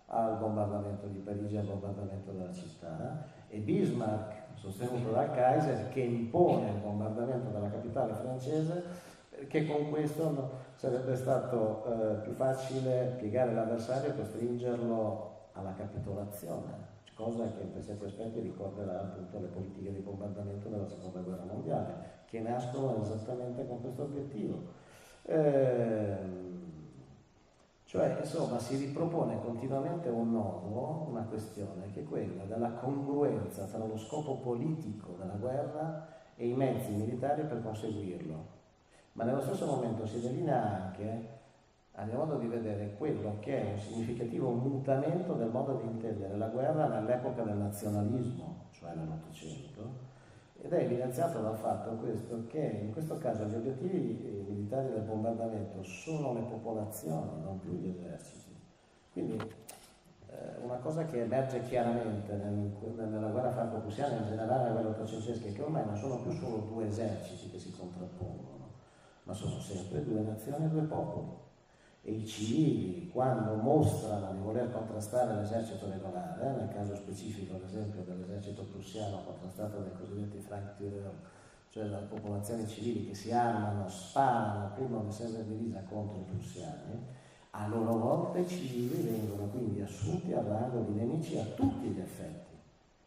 al bombardamento di Parigi e al bombardamento della città, e Bismarck, sostenuto dal Kaiser, che impone il bombardamento della capitale francese, che con questo sarebbe stato più facile piegare l'avversario e costringerlo alla capitolazione, cosa che per certi aspetti ricorderà appunto le politiche di bombardamento della seconda guerra mondiale, che nascono esattamente con questo obiettivo. Cioè, insomma, si ripropone continuamente un nodo, una questione, che è quella della congruenza tra lo scopo politico della guerra e i mezzi militari per conseguirlo. Ma nello stesso momento si delinea anche, a mio modo di vedere, quello che è un significativo mutamento del modo di intendere la guerra nell'epoca del nazionalismo, cioè nell'Ottocento, ed è evidenziato dal fatto questo, che in questo caso gli obiettivi militari del bombardamento sono le popolazioni, non più gli eserciti. Quindi una cosa che emerge chiaramente nella guerra franco-prussiana, in generale nella guerra ottocentesca, è che ormai non sono più solo due eserciti che si contrappongono, ma sono sempre due nazioni e due popoli. E i civili, quando mostrano di voler contrastare l'esercito regolare, nel caso specifico ad esempio dell'esercito prussiano contrastato dai cosiddetti Frankführer, cioè dalle popolazioni civili che si armano, sparano prima di essere divisa contro i prussiani, a loro volta i civili vengono quindi assunti al rango di nemici a tutti gli effetti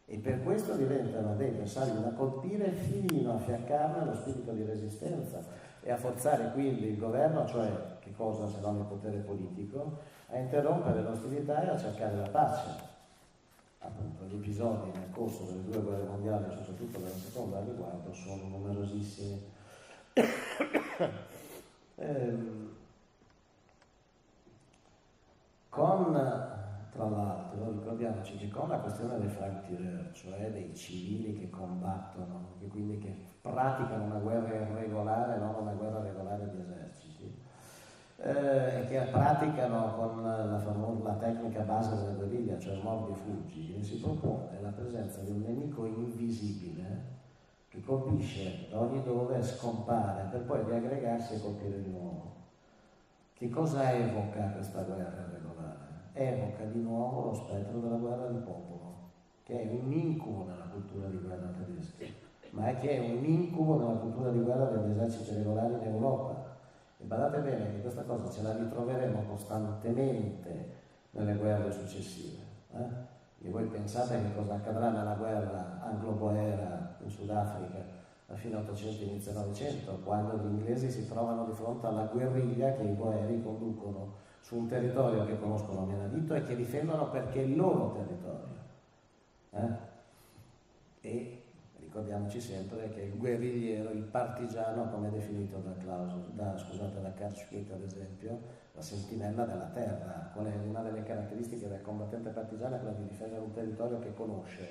e per questo diventano dei bersagli da colpire fino a fiaccarne lo spirito di resistenza e a forzare quindi il governo, cioè che cosa se non il potere politico, a interrompere l'ostilità e a cercare la pace. Appunto, gli episodi nel corso delle due guerre mondiali, soprattutto della seconda a riguardo, sono numerosissimi. Tra l'altro, ricordiamoci che con la questione dei Frankführer, cioè dei civili che combattono, che quindi che praticano una guerra irregolare, non una guerra regolare di eserciti, e che praticano con la tecnica base della guerriglia, cioè mordi e fuggi, si propone la presenza di un nemico invisibile che colpisce da ogni dove, scompare, per poi riaggregarsi e colpire di nuovo. Che cosa evoca questa guerra regolare? Evoca di nuovo lo spettro della guerra di popolo, che è un incubo nella cultura di guerra tedesca, ma è che è un incubo nella cultura di guerra degli eserciti regolari in Europa. E badate bene che questa cosa ce la ritroveremo costantemente nelle guerre successive. E voi pensate che cosa accadrà nella guerra anglo-boera in Sudafrica a fine 800 inizio 900, quando gli inglesi si trovano di fronte alla guerriglia che i boeri conducono su un territorio che conoscono a menadito e che difendono perché è il loro territorio. E ricordiamoci sempre che il guerrigliero, il partigiano, come è definito da Carl Schmitt ad esempio, la sentinella della terra. Qual è una delle caratteristiche del combattente partigiano? È quella di difendere un territorio che conosce,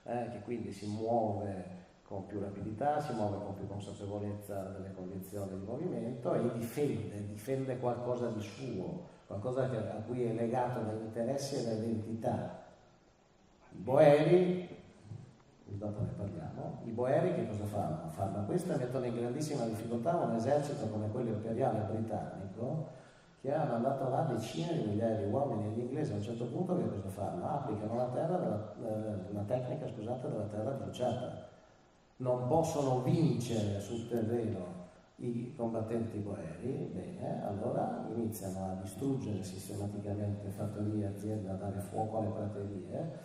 che quindi si muove con più rapidità, si muove con più consapevolezza delle condizioni di movimento e difende qualcosa di suo, qualcosa a cui è legato da interessi e da identità. I boeri, dopo ne parliamo, i boeri che cosa fanno? Fanno questo e mettono in grandissima difficoltà un esercito come quello imperiale britannico, che ha mandato là decine di migliaia di uomini, e gli inglesi a un certo punto che cosa fanno? Applicano la tecnica della terra bruciata. Non possono vincere sul terreno i combattenti boeri, bene, allora iniziano a distruggere sistematicamente fattorie, aziende, a dare fuoco alle praterie,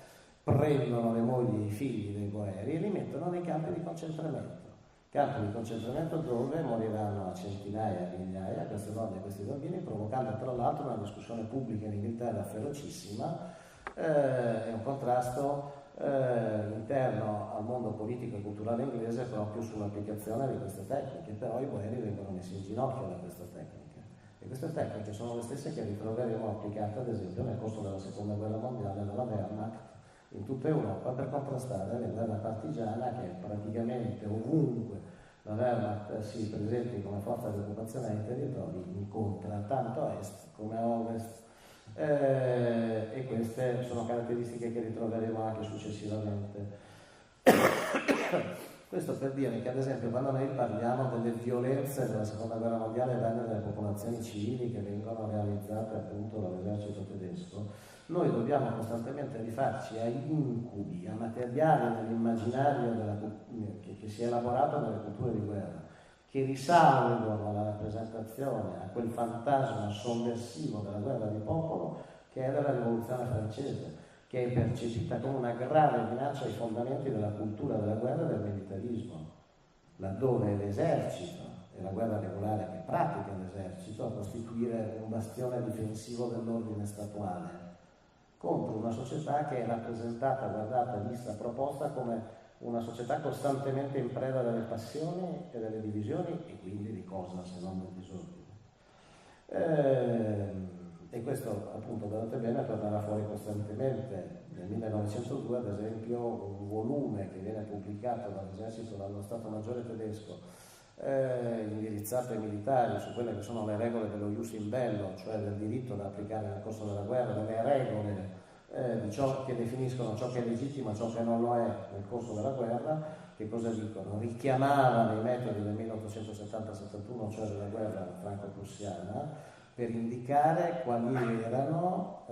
prendono le mogli e i figli dei boeri e li mettono nei campi di concentramento dove moriranno a centinaia, a migliaia queste donne e questi bambini, provocando tra l'altro una discussione pubblica in Inghilterra ferocissima e un contrasto interno al mondo politico e culturale inglese proprio sull'applicazione di queste tecniche. Però i boeri vengono messi in ginocchio da questa tecnica, e queste tecniche sono le stesse che ritroveremo applicate ad esempio nel corso della seconda guerra mondiale dalla Wehrmacht in tutta Europa per contrastare la guerra partigiana, che praticamente ovunque la Wehrmacht si presenti come forza di occupazione dei territori incontra tanto a est come a ovest. E queste sono caratteristiche che ritroveremo anche successivamente. Questo per dire che ad esempio quando noi parliamo delle violenze della seconda guerra mondiale e anche delle popolazioni civili che vengono realizzate appunto dall'esercito tedesco, noi dobbiamo costantemente rifarci agli incubi, a materiali dell'immaginario che si è elaborato nelle culture di guerra, che risalgono alla rappresentazione, a quel fantasma sovversivo della guerra di popolo che è della rivoluzione francese, che è percepita come una grave minaccia ai fondamenti della cultura della guerra e del militarismo, laddove l'esercito e la guerra regolare che pratica l'esercito a costituire un bastione difensivo dell'ordine statuale contro una società che è rappresentata, guardata, vista, proposta come una società costantemente in preda delle passioni e delle divisioni, e quindi di cosa se non del disordine. E questo questo appunto, guardate bene, tornerà fuori costantemente. Nel 1902 ad esempio un volume che viene pubblicato dall'esercito, dallo Stato Maggiore tedesco, indirizzato ai militari su quelle che sono le regole dello ius in bello, cioè del diritto da applicare nel corso della guerra, delle regole di ciò che definiscono ciò che è legittimo e ciò che non lo è nel corso della guerra. Che cosa dicono? Richiamavano i metodi del 1870-71, cioè della guerra franco-prussiana, per indicare quali erano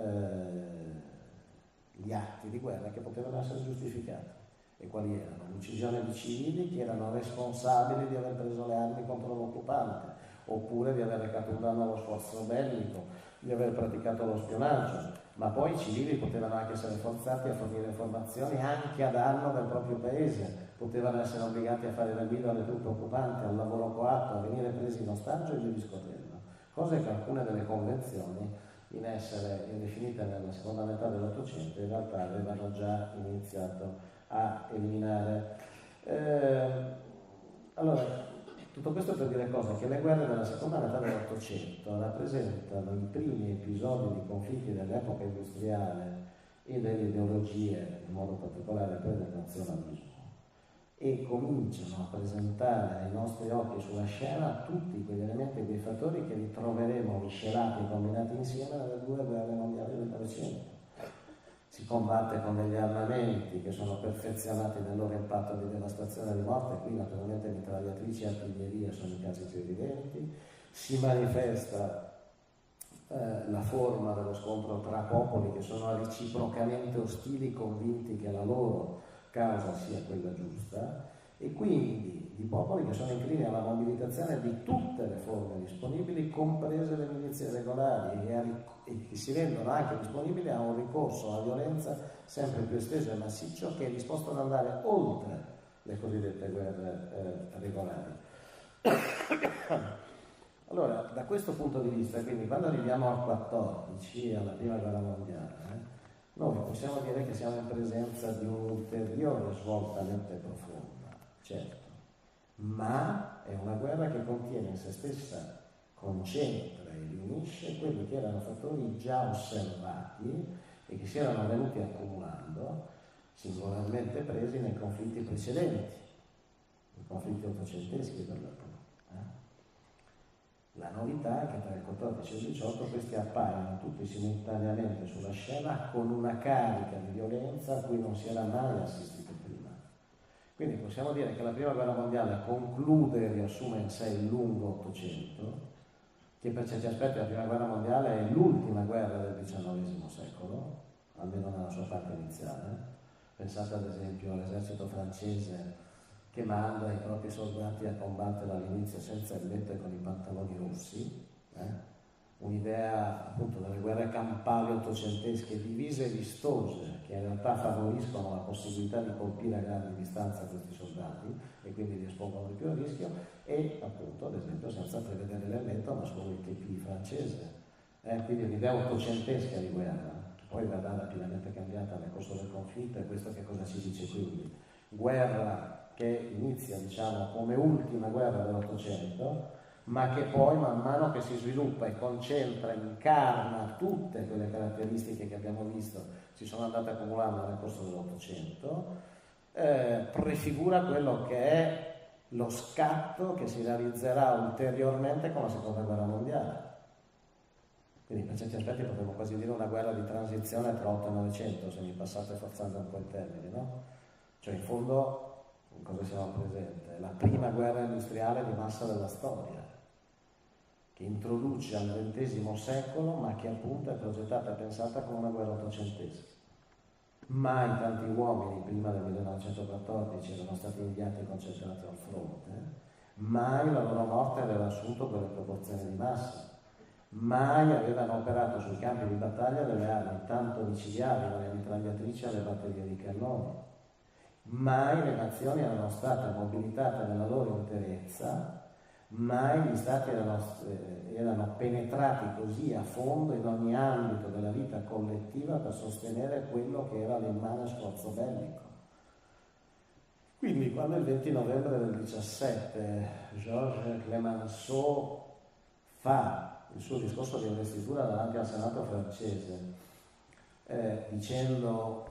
gli atti di guerra che potevano essere giustificati. E quali erano? L'uccisione di civili che erano responsabili di aver preso le armi contro l'occupante, oppure di aver recato un danno allo sforzo bellico, di aver praticato lo spionaggio, ma poi i civili potevano anche essere forzati a fornire informazioni anche a danno del proprio paese, potevano essere obbligati a fare la guida alle truppe occupanti, al lavoro coatto, a venire presi in ostaggio e via discorrendo. Cose che alcune delle convenzioni in essere indefinite nella seconda metà dell'Ottocento in realtà avevano già iniziato a eliminare. Allora, tutto questo per dire cosa? Che le guerre della seconda metà dell'Ottocento rappresentano i primi episodi di conflitti dell'epoca industriale e delle ideologie, in modo particolare poi del nazionalismo, e cominciano a presentare ai nostri occhi sulla scena tutti quegli elementi e quei fattori che ritroveremo miscelati e combinati insieme nelle due guerre mondiali del Novecento. Si combatte con degli armamenti che sono perfezionati nel loro impatto di devastazione e di morte, qui naturalmente mitragliatrici e artiglieria sono i casi più evidenti, si manifesta la forma dello scontro tra popoli che sono reciprocamente ostili, convinti che la loro causa sia quella giusta, e quindi di popoli che sono inclini alla mobilitazione di tutte le forme disponibili, comprese le milizie regolari, e che si rendono anche disponibili a un ricorso alla violenza sempre più esteso e massiccio, che è disposto ad andare oltre le cosiddette guerre regolari. Allora, da questo punto di vista, quindi quando arriviamo al 14, alla prima guerra mondiale, noi possiamo dire che siamo in presenza di un'ulteriore svolta lenta e profonda, certo, ma è una guerra che contiene in se stessa, concentra e riunisce quelli che erano fattori già osservati e che si erano venuti accumulando, singolarmente presi nei conflitti precedenti, i conflitti ottocenteschi per l'appunto. La novità è che tra il 14 e il 18 questi appaiono tutti simultaneamente sulla scena con una carica di violenza a cui non si era mai assistito prima. Quindi possiamo dire che la prima guerra mondiale conclude e riassume in sé il lungo Ottocento, che per certi aspetti la prima guerra mondiale è l'ultima guerra del XIX secolo, almeno nella sua parte iniziale. Pensate ad esempio all'esercito francese che manda i propri soldati a combattere all'inizio senza il letto e con i pantaloni rossi, un'idea appunto delle guerre campali ottocentesche divise e vistose, che in realtà favoriscono la possibilità di colpire a grandi distanze questi soldati e quindi li espongono di più a rischio, e appunto ad esempio senza prevedere l'elmetto ma solo il TP francese, quindi un'idea ottocentesca di guerra, poi verrà rapidamente cambiata nel corso del conflitto. E questo che cosa ci dice quindi? Guerra che inizia, diciamo, come ultima guerra dell'Ottocento, ma che poi man mano che si sviluppa e concentra, incarna tutte quelle caratteristiche che abbiamo visto si sono andate accumulando nel corso dell'Ottocento, prefigura quello che è lo scatto che si realizzerà ulteriormente con la seconda guerra mondiale. Quindi per certi aspetti potremmo quasi dire una guerra di transizione tra 8 e 900, se mi passate forzando un po' il termine, no? Cioè in fondo in cosa siamo presenti? La prima guerra industriale di massa della storia, che introduce al XX secolo, ma che appunto è progettata e pensata come una guerra ottocentesca. Mai tanti uomini prima del 1914 erano stati inviati e concentrati al fronte, mai la loro morte aveva assunto quelle proporzioni di massa, mai avevano operato sui campi di battaglia delle armi tanto micidiali, dalle mitragliatrici alle batterie di cannoni. Mai le nazioni erano state mobilitate nella loro interezza, mai gli stati erano penetrati così a fondo in ogni ambito della vita collettiva per sostenere quello che era l'immane sforzo bellico. Quindi quando il 20 novembre del 17 Georges Clemenceau fa il suo discorso di investitura davanti al Senato francese, dicendo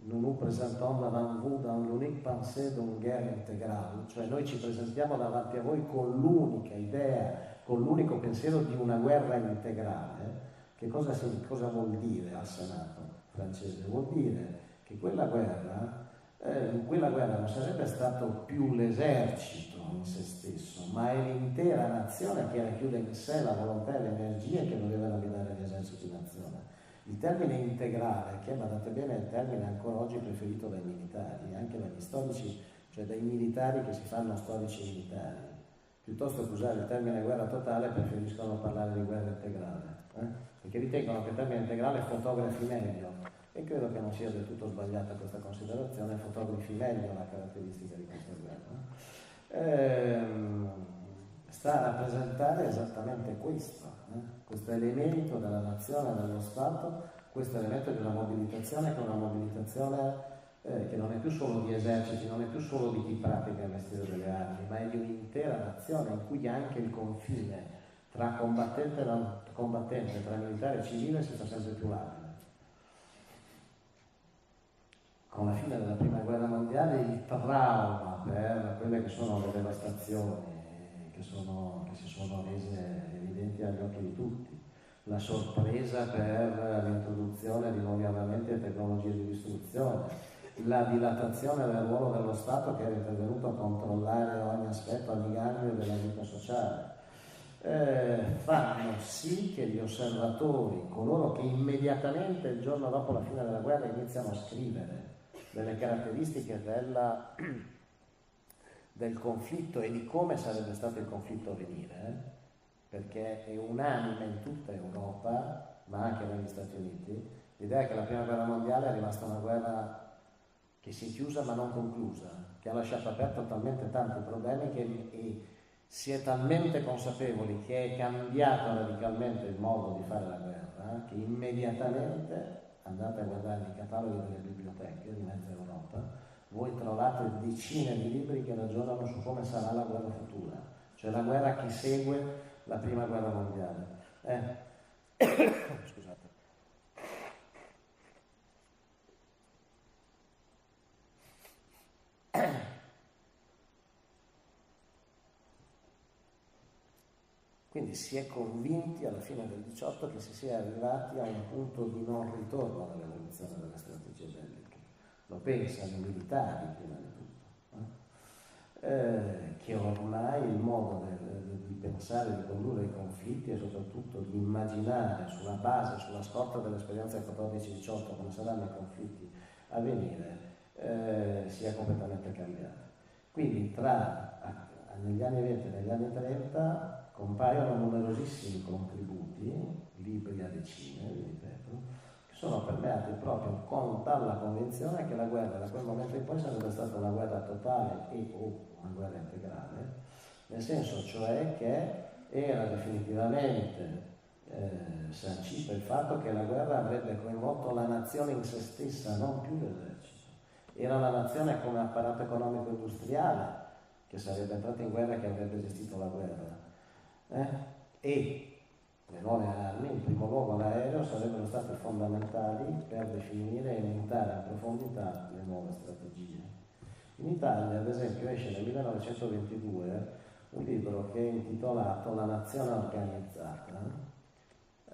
"Nous nous présentons devant vous dans l'unique pensée d'une guerre intégrale", cioè noi ci presentiamo davanti a voi con l'unica idea, con l'unico pensiero di una guerra integrale. Che cosa vuol dire al Senato francese? Vuol dire che quella guerra, in quella guerra non sarebbe stato più l'esercito in se stesso, ma è l'intera nazione che racchiude in sé la volontà e le energie che dovevano guidare gli eserciti nazione. Il termine integrale, che badate bene è il termine ancora oggi preferito dai militari, anche dagli storici, cioè dai militari che si fanno storici militari, piuttosto che usare il termine guerra totale preferiscono parlare di guerra integrale, perché ritengono che il termine integrale fotografi meglio, e credo che non sia del tutto sbagliata questa considerazione, fotografi meglio la caratteristica di questa guerra. Sta a rappresentare esattamente questo elemento della nazione, dello Stato, questo elemento di una mobilitazione che è una mobilitazione che non è più solo di eserciti, non è più solo di chi pratica il mestiere delle armi, ma è di un'intera nazione in cui anche il confine tra combattente e non combattente, tra militare e civile si fa sempre più labile. Con la fine della prima guerra mondiale il trauma per quelle che sono le devastazioni che si sono rese evidenti agli occhi di tutti, la sorpresa per l'introduzione di nuovi armamenti e tecnologie di distruzione, la dilatazione del ruolo dello Stato che era intervenuto a controllare ogni aspetto amiganio della vita sociale, fanno sì che gli osservatori, coloro che immediatamente il giorno dopo la fine della guerra iniziano a scrivere delle caratteristiche del conflitto e di come sarebbe stato il conflitto a venire, perché è unanime in tutta Europa, ma anche negli Stati Uniti, l'idea è che la prima guerra mondiale è rimasta una guerra che si è chiusa ma non conclusa, che ha lasciato aperto talmente tanti problemi e si è talmente consapevoli che è cambiato radicalmente il modo di fare la guerra, che immediatamente andate a guardare i cataloghi delle biblioteche di mezza Europa, voi trovate decine di libri che ragionano su come sarà la guerra futura, cioè la guerra che segue la prima guerra mondiale. Scusate. Quindi si è convinti alla fine del 18 che si sia arrivati a un punto di non ritorno nell'evoluzione delle strategie belliche. Lo pensano i militari prima di tutto, che ormai il modo di pensare, di condurre i conflitti e soprattutto di immaginare sulla base, sulla scorta dell'esperienza del 14-18 come saranno i conflitti a venire, sia completamente cambiato. Quindi negli anni 20 e negli anni 30 compaiono numerosissimi contributi, libri a decine, vi ripeto, che sono permeati proprio dalla convinzione che la guerra da quel momento in poi sarebbe stata una guerra totale o una guerra integrale, nel senso cioè che era definitivamente sancito il fatto che la guerra avrebbe coinvolto la nazione in se stessa, non più l'esercito. Era la nazione come apparato economico-industriale che sarebbe entrata in guerra e che avrebbe gestito la guerra. E le nuove armi, in primo luogo l'aereo, sarebbero state fondamentali per definire e inventare in profondità le nuove strategie. In Italia, ad esempio, esce nel 1922 un libro che è intitolato La nazione organizzata,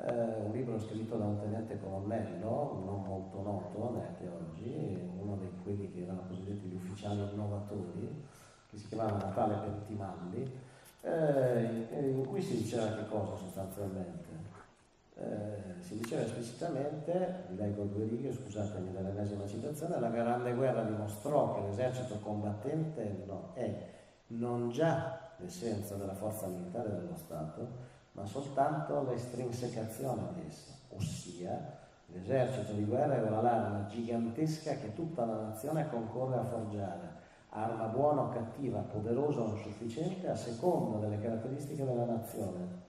un libro scritto da un tenente colonnello, non molto noto neanche oggi, uno di quelli che erano cosiddetti gli ufficiali innovatori, che si chiamava Natale Pentimalli, in cui si diceva che cosa sostanzialmente? Si diceva esplicitamente, vi leggo due righe, scusatemi dall'ennesima citazione: la Grande Guerra dimostrò che l'esercito combattente è non già l'essenza della forza militare dello Stato, ma soltanto l'estrinsecazione di essa, ossia l'esercito di guerra è ora l'arma gigantesca che tutta la nazione concorre a forgiare, arma buona o cattiva, poderosa o insufficiente a seconda delle caratteristiche della nazione.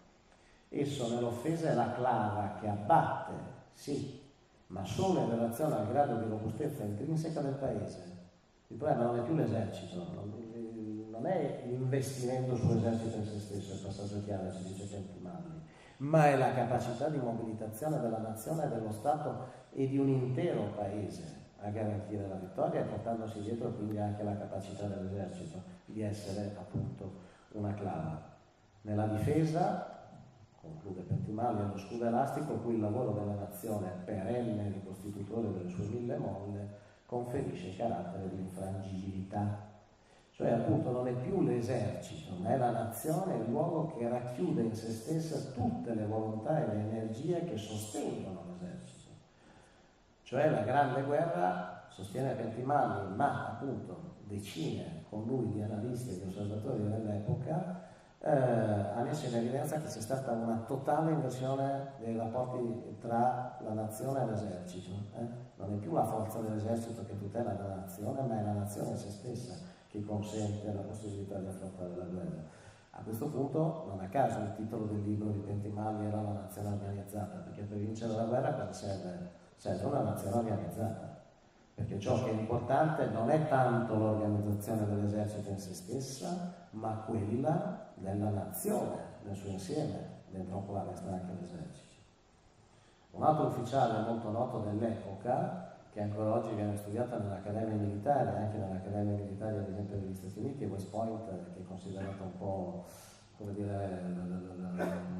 Esso nell'offesa è la clava che abbatte, sì, ma solo in relazione al grado di robustezza intrinseca del paese. Il problema non è più l'esercito, non è l'investimento sull'esercito in se stesso, il passaggio chiave, si dice Pentimalli, ma è la capacità di mobilitazione della nazione e dello Stato e di un intero paese a garantire la vittoria e portandosi dietro quindi anche la capacità dell'esercito di essere appunto una clava. Nella difesa, conclude Pentimali, è lo scudo elastico cui il lavoro della nazione, perenne ricostitutore delle sue 1000 molle, conferisce carattere di infrangibilità. Cioè appunto non è più l'esercito, ma è la nazione il luogo che racchiude in se stessa tutte le volontà e le energie che sostengono l'esercito. Cioè la grande guerra, sostiene Pentimali, ma appunto decine con lui di analisti e di osservatori dell'epoca, ha messo in evidenza che c'è stata una totale inversione dei rapporti tra la nazione e l'esercito. Non è più la forza dell'esercito che tutela la nazione, ma è la nazione in se stessa che consente la possibilità di affrontare la guerra. A questo punto, non a caso il titolo del libro di Pentimali era La nazione organizzata, perché per vincere la guerra cosa serve? Serve una nazione organizzata. Perché ciò che è importante non è tanto l'organizzazione dell'esercito in se stessa, ma quella della nazione nel suo insieme, dentro la quale sta anche l'esercito. Un altro ufficiale molto noto dell'epoca, che ancora oggi viene studiata nell'Accademia Militare, anche nell'Accademia Militare ad esempio degli Stati Uniti, West Point, che è considerata un po', come dire,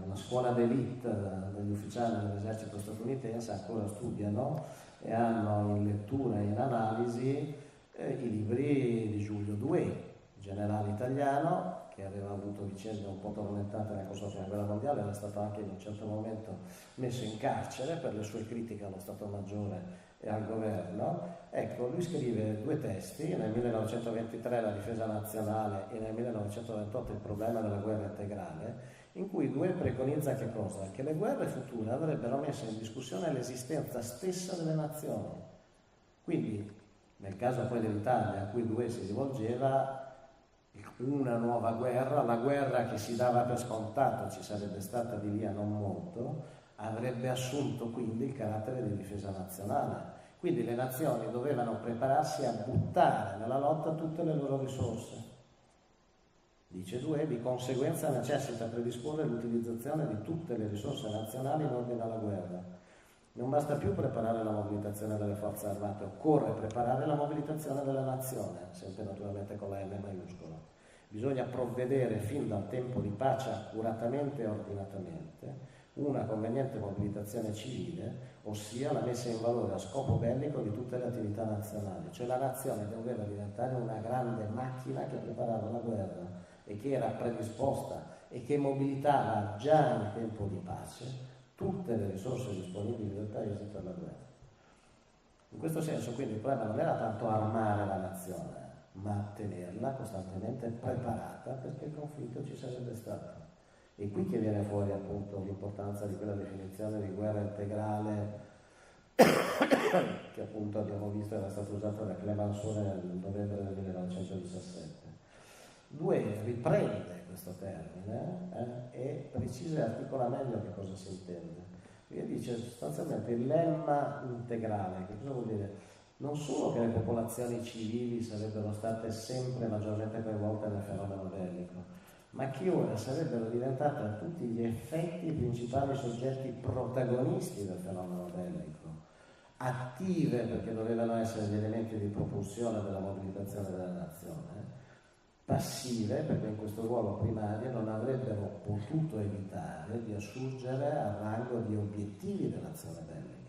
una scuola d'élite degli ufficiali dell'esercito statunitense, ancora studiano e hanno in lettura e in analisi i libri di Giulio Douhet, generale italiano, che aveva avuto vicende un po' tormentate nel corso della Prima Guerra Mondiale, era stato anche in un certo momento messo in carcere per le sue critiche allo Stato Maggiore e al governo. Ecco, lui scrive 2 testi, nel 1923 La difesa nazionale e nel 1928 Il problema della guerra integrale, in cui Douhet preconizza che cosa? Che le guerre future avrebbero messo in discussione l'esistenza stessa delle nazioni. Quindi, nel caso poi dell'Italia a cui Douhet si rivolgeva, una nuova guerra, la guerra che si dava per scontato ci sarebbe stata di lì a non molto, avrebbe assunto quindi il carattere di difesa nazionale. Quindi le nazioni dovevano prepararsi a buttare nella lotta tutte le loro risorse. Dice Douhet, di conseguenza necessita predisporre l'utilizzazione di tutte le risorse nazionali in ordine alla guerra. Non basta più preparare la mobilitazione delle forze armate, occorre preparare la mobilitazione della nazione, sempre naturalmente con la M maiuscola. Bisogna provvedere fin dal tempo di pace accuratamente e ordinatamente una conveniente mobilitazione civile, ossia la messa in valore a scopo bellico di tutte le attività nazionali. Cioè la nazione doveva diventare una grande macchina che preparava la guerra e che era predisposta e che mobilitava già in tempo di pace tutte le risorse disponibili del paese per la guerra. In questo senso quindi il problema non era tanto armare la nazione, ma tenerla costantemente preparata perché il conflitto ci sarebbe stato. E qui che viene fuori appunto l'importanza di quella definizione di guerra integrale che appunto abbiamo visto era stata usata da Clemenceau nel novembre del 1917. Douhet riprende questo termine e precisa e articola meglio che cosa si intende. Lui dice sostanzialmente il lemma integrale, che cosa vuol dire? Non solo che le popolazioni civili sarebbero state sempre maggiormente coinvolte nel fenomeno bellico, ma che ora sarebbero diventate a tutti gli effetti i principali soggetti protagonisti del fenomeno bellico, attive perché dovevano essere gli elementi di propulsione della mobilitazione della nazione, passive perché in questo ruolo primario non avrebbero potuto evitare di assurgere al rango di obiettivi dell'azione bellica.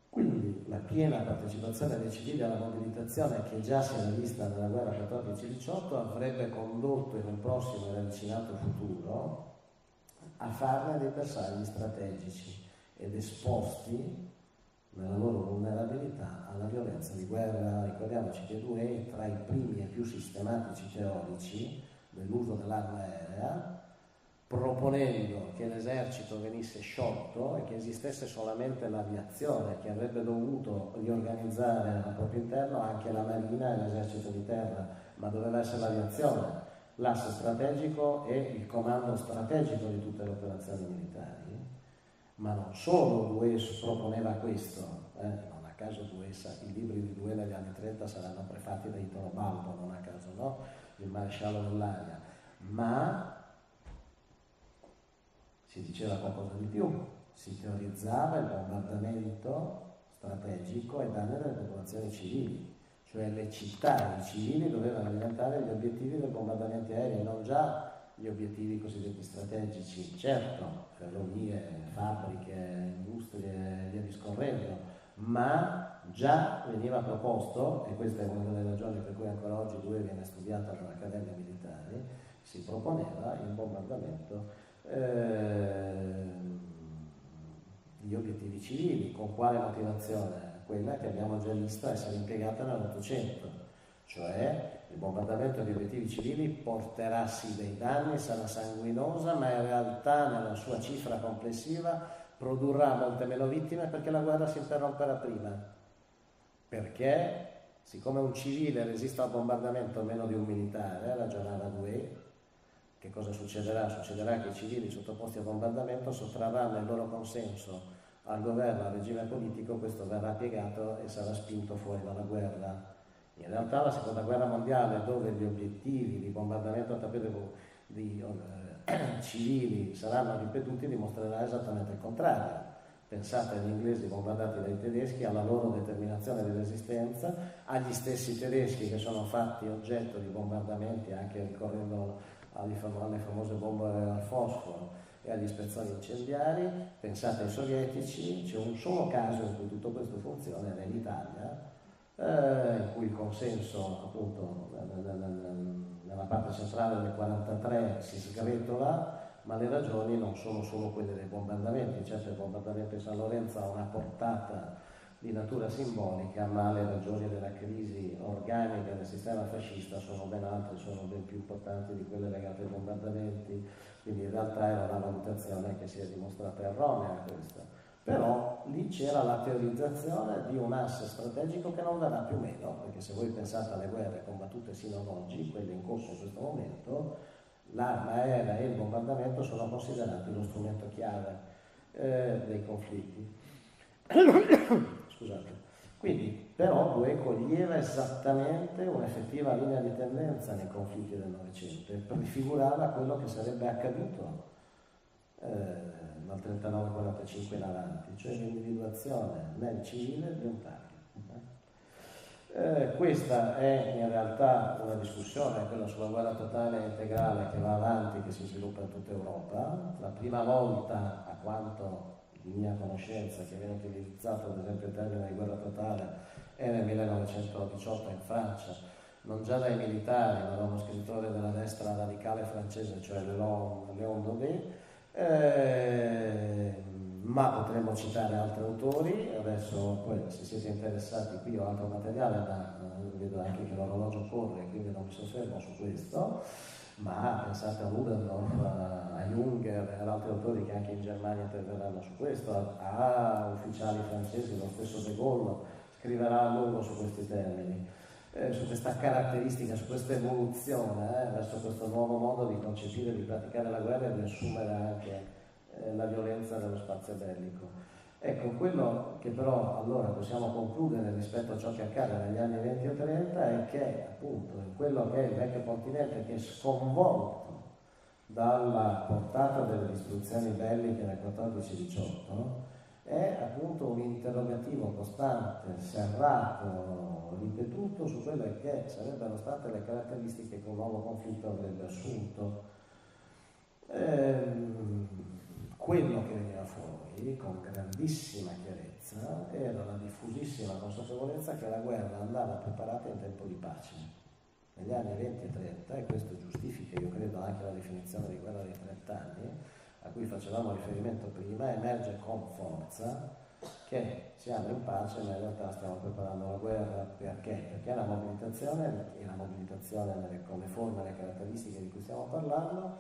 Quindi la piena partecipazione dei civili alla mobilitazione che già si era vista nella guerra 14-18 avrebbe condotto in un prossimo e ravvicinato futuro a farne dei bersagli strategici ed esposti nella loro vulnerabilità alla violenza di guerra. Ricordiamoci che Douhet è tra i primi e più sistematici teorici dell'uso dell'arma aerea, proponendo che l'esercito venisse sciolto e che esistesse solamente l'aviazione, che avrebbe dovuto riorganizzare al proprio interno anche la marina e l'esercito di terra, ma doveva essere l'aviazione l'asse strategico e il comando strategico di tutte le operazioni militari. Ma non solo Douhet proponeva questo, non a caso i libri di Douhet negli anni 30 saranno prefatti da Italo Balbo, non a caso, no? Il maresciallo dell'aria, ma Si diceva qualcosa di più, si teorizzava il bombardamento strategico ai danni delle popolazioni civili, cioè le città e i civili dovevano diventare gli obiettivi dei bombardamenti aerei, non già gli obiettivi cosiddetti strategici, certo, ferrovie, fabbriche, industrie e via discorrendo, ma già veniva proposto, e questa è una delle ragioni per cui ancora oggi l'UE viene studiata dall'Accademia Militare, si proponeva il bombardamento gli obiettivi civili. Con quale motivazione? Quella che abbiamo già visto essere impiegata nell'Ottocento, cioè il bombardamento di obiettivi civili porterà sì dei danni, sarà sanguinosa, ma in realtà nella sua cifra complessiva produrrà molte meno vittime perché la guerra si interromperà prima. Perché siccome un civile resiste al bombardamento meno di un militare, ragionava Douhet, che cosa succederà? Succederà che i civili sottoposti a bombardamento sottrarranno il loro consenso al governo, al regime politico, questo verrà piegato e sarà spinto fuori dalla guerra. In realtà la seconda guerra mondiale, dove gli obiettivi di bombardamento a tappeto di civili saranno ripetuti, dimostrerà esattamente il contrario. Pensate agli inglesi bombardati dai tedeschi, alla loro determinazione di resistenza, agli stessi tedeschi che sono fatti oggetto di bombardamenti anche ricorrendo alle famose bombe al fosforo e agli spezzoni incendiari. Pensate ai sovietici, c'è un solo caso in cui tutto questo funziona ed è l'Italia, in cui il consenso appunto nella parte centrale del 1943 si sgretola, ma le ragioni non sono solo quelle dei bombardamenti. Certo, il bombardamento di San Lorenzo ha una portata di natura simbolica, ma le ragioni della crisi organica del sistema fascista sono ben altre, sono ben più importanti di quelle legate ai bombardamenti, quindi in realtà era una valutazione che si è dimostrata erronea questa. Però lì c'era la teorizzazione di un asse strategico che non verrà più meno, perché se voi pensate alle guerre combattute sino ad oggi, quelle in corso in questo momento, l'arma aerea e il bombardamento sono considerati lo strumento chiave dei conflitti. Scusate. Quindi, però, Douhet coglieva esattamente un'effettiva linea di tendenza nei conflitti del Novecento e prefigurava quello che sarebbe accaduto dal 39-45 in avanti, cioè l'individuazione nel civile di un target. Questa è in realtà una discussione, quella sulla guerra totale e integrale, che va avanti, che si sviluppa in tutta Europa. La prima volta, a quanto di mia conoscenza, che viene utilizzato ad esempio il termine di guerra totale è nel 1918 in Francia, non già dai militari, ma da uno scrittore della destra radicale francese, cioè Léon Daudet, ma potremmo citare altri autori. Adesso poi, se siete interessati, qui ho altro materiale, ma vedo anche che l'orologio corre, quindi non mi soffermo su questo, ma pensate a Ludendorff, a Junger e ad altri autori che anche in Germania interverranno su questo, a ufficiali francesi, lo stesso De Gaulle scriverà a lungo su questi termini, su questa caratteristica, su questa evoluzione verso questo nuovo modo di concepire, di praticare la guerra e di assumere anche la violenza dello spazio bellico. Ecco, quello che però allora possiamo concludere rispetto a ciò che accade negli anni 20 e 30 è che appunto in quello che è il vecchio continente, che è sconvolto dalla portata delle distruzioni belliche nel 14-18, è appunto un interrogativo costante, serrato, ripetuto su quelle che sarebbero state le caratteristiche che un nuovo conflitto avrebbe assunto. Quello che veniva fuori con grandissima chiarezza era la diffusissima consapevolezza che la guerra andava preparata in tempo di pace. Negli anni 20 e 30, e questo giustifica, io credo, anche la definizione di guerra dei 30 anni, a cui facevamo riferimento prima, emerge con forza che siamo in pace, ma in realtà stiamo preparando la guerra. Perché? Perché la mobilitazione, e la mobilitazione con le forme e le caratteristiche di cui stiamo parlando,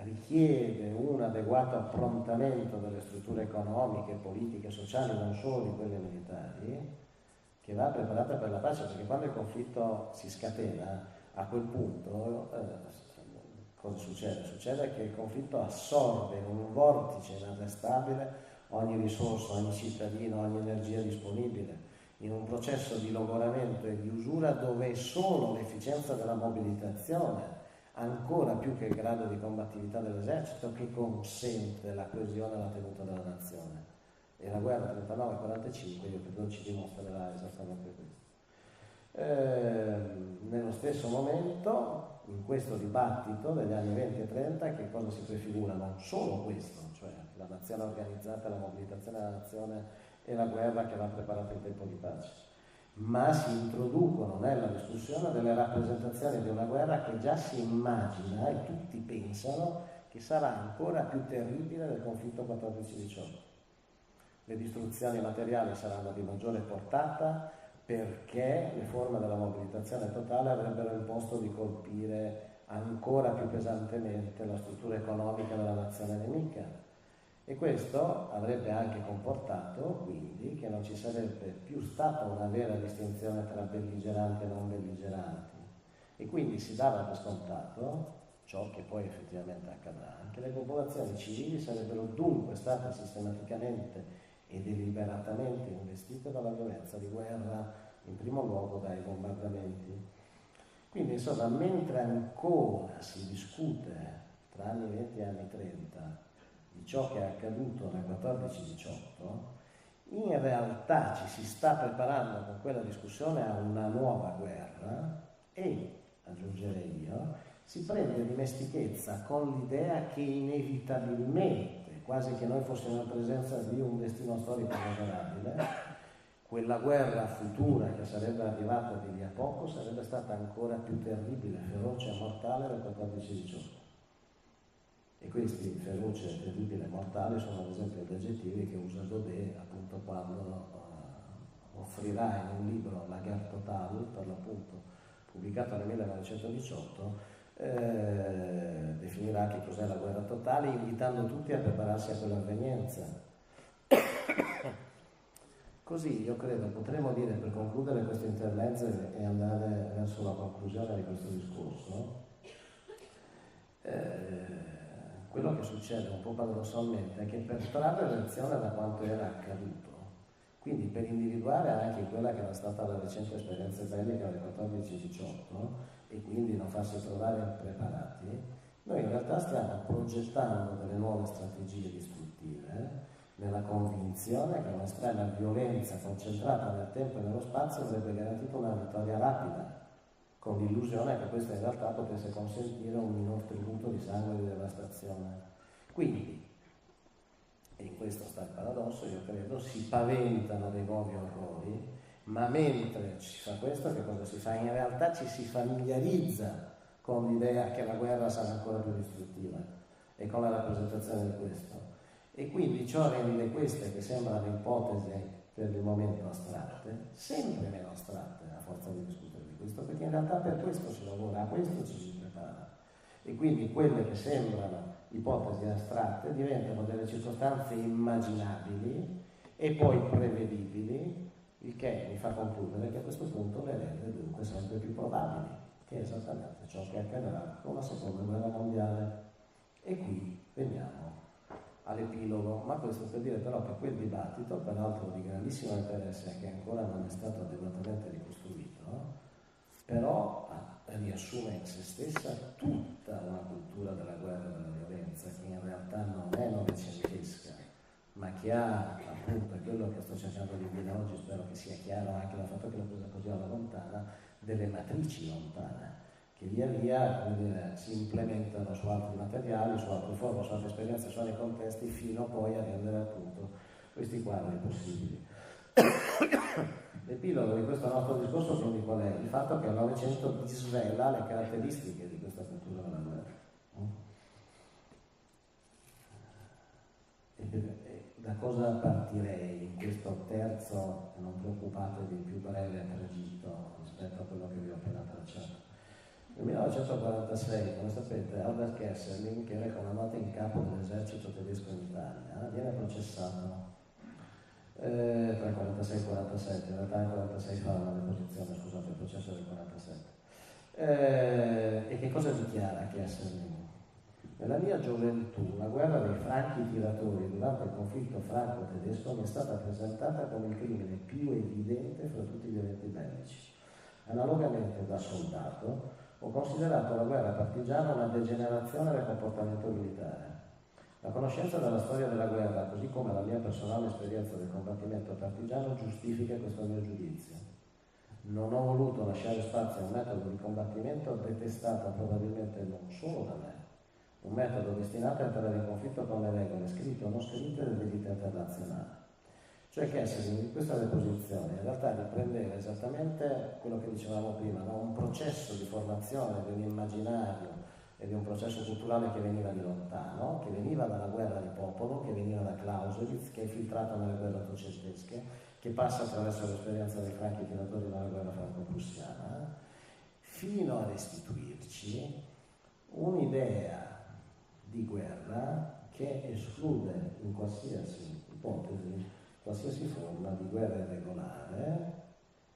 richiede un adeguato approntamento delle strutture economiche, politiche, sociali, non solo di quelle militari, che va preparata per la pace, perché quando il conflitto si scatena, a quel punto cosa succede? Succede che il conflitto assorbe in un vortice inarrestabile ogni risorsa, ogni cittadino, ogni energia disponibile, in un processo di logoramento e di usura dove è solo l'efficienza della mobilitazione ancora più che il grado di combattività dell'esercito, che consente la coesione e la tenuta della nazione. E la guerra 39-45 io credo ci dimostrerà esattamente questo. Nello stesso momento, in questo dibattito degli anni 20 e 30, che cosa si prefigura? Non solo questo, cioè la nazione organizzata, la mobilitazione della nazione e la guerra che va preparata in tempo di pace, ma si introducono nella discussione delle rappresentazioni di una guerra che già si immagina e tutti pensano che sarà ancora più terribile del conflitto 14-18. Le distruzioni materiali saranno di maggiore portata perché le forme della mobilitazione totale avrebbero imposto di colpire ancora più pesantemente la struttura economica della nazione nemica. E questo avrebbe anche comportato quindi che non ci sarebbe più stata una vera distinzione tra belligeranti e non belligeranti, e quindi si dava per scontato ciò che poi effettivamente accadrà, che le popolazioni civili sarebbero dunque state sistematicamente e deliberatamente investite dalla violenza di guerra, in primo luogo dai bombardamenti. Quindi insomma, mentre ancora si discute tra anni 20 e anni 30 di ciò che è accaduto nel 14-18, in realtà ci si sta preparando con quella discussione a una nuova guerra e, aggiungerei io, si prende dimestichezza con l'idea che inevitabilmente, quasi che noi fossimo in presenza di un destino storico inesorabile, quella guerra futura che sarebbe arrivata di lì a poco sarebbe stata ancora più terribile, feroce e mortale del 14-18. E questi feroce, terribile e mortale sono ad esempio gli aggettivi che usa Daudet appunto quando offrirà in un libro La guerre totale, per l'appunto pubblicato nel 1918, definirà che cos'è la guerra totale, invitando tutti a prepararsi a quell'avvenienza. Così io credo potremmo dire, per concludere questo intermezzo e andare verso la conclusione di questo discorso, quello che succede un po' paradossalmente è che per trarre lezione da quanto era accaduto, quindi per individuare anche quella che era stata la recente esperienza bellica del 14-18 e quindi non farsi trovare impreparati, noi in realtà stiamo progettando delle nuove strategie distruttive nella convinzione che un'estrema violenza concentrata nel tempo e nello spazio avrebbe garantito una vittoria rapida, con l'illusione che questa in realtà potesse consentire un minor tributo di sangue e di devastazione. Quindi, e in questo sta il paradosso, io credo, si paventano dei nuovi orrori, ma mentre si fa questo, che cosa si fa? In realtà ci si familiarizza con l'idea che la guerra sarà ancora più distruttiva e con la rappresentazione di questo. E quindi ciò rende queste che sembrano ipotesi per il momento astratte, sempre meno astratte a forza di discutere di questo, perché in realtà per questo si lavora, a questo ci si prepara. E quindi quelle che sembrano ipotesi astratte diventano delle circostanze immaginabili e poi prevedibili, il che mi fa concludere che a questo punto le rende dunque sempre più probabili, che è esattamente ciò che accadrà con la seconda guerra mondiale. E qui veniamo all'epilogo, ma questo per dire però che quel dibattito, peraltro di grandissimo interesse che ancora non è stato adeguatamente ricostruito, però riassume in se stessa tutta una cultura della guerra e della violenza che in realtà non è novecentesca, ma che ha appunto quello che sto cercando di dire oggi, spero che sia chiaro anche dal fatto che l'ho presa così alla lontana, delle matrici lontane che via via si implementano su altri materiali, su altre forme, su altre esperienze, su altri contesti, fino poi a rendere appunto questi quadri possibili. L'epilogo di questo nostro discorso quindi qual è? Il fatto che il Novecento disvela le caratteristiche di questa cultura della guerra. E da cosa partirei in questo terzo, e non preoccupatevi, più breve tragitto rispetto a quello che vi ho appena tracciato? Nel 1946, come sapete, Albert Kesselring, che era comandante in capo dell'esercito tedesco in Italia, viene processato tra il 46 e il 47, in realtà nel 46 fa una deposizione, scusate, il processo del 47. E che cosa dichiara Kesselring? Nella mia gioventù la guerra dei franchi tiratori durante il conflitto franco-tedesco mi è stata presentata come il crimine più evidente fra tutti gli eventi bellici. Analogamente da soldato ho considerato la guerra partigiana una degenerazione del comportamento militare. La conoscenza della storia della guerra, così come la mia personale esperienza del combattimento partigiano, giustifica questo mio giudizio. Non ho voluto lasciare spazio a un metodo di combattimento detestato probabilmente non solo da me, un metodo destinato a entrare in conflitto con le regole, scritte o non scritte, del diritto internazionale. Cioè che essere in questa deposizione in realtà riprendeva esattamente quello che dicevamo prima, no? Un processo di formazione di un immaginario e di un processo culturale che veniva di lontano, che veniva dalla guerra di popolo, che veniva da Clausewitz, che è filtrato nelle guerre austrotedesche, che passa attraverso l'esperienza dei franchi tiratori nella guerra franco-prussiana, fino a restituirci un'idea di guerra che esclude in qualsiasi ipotesi, qualsiasi forma di guerra irregolare,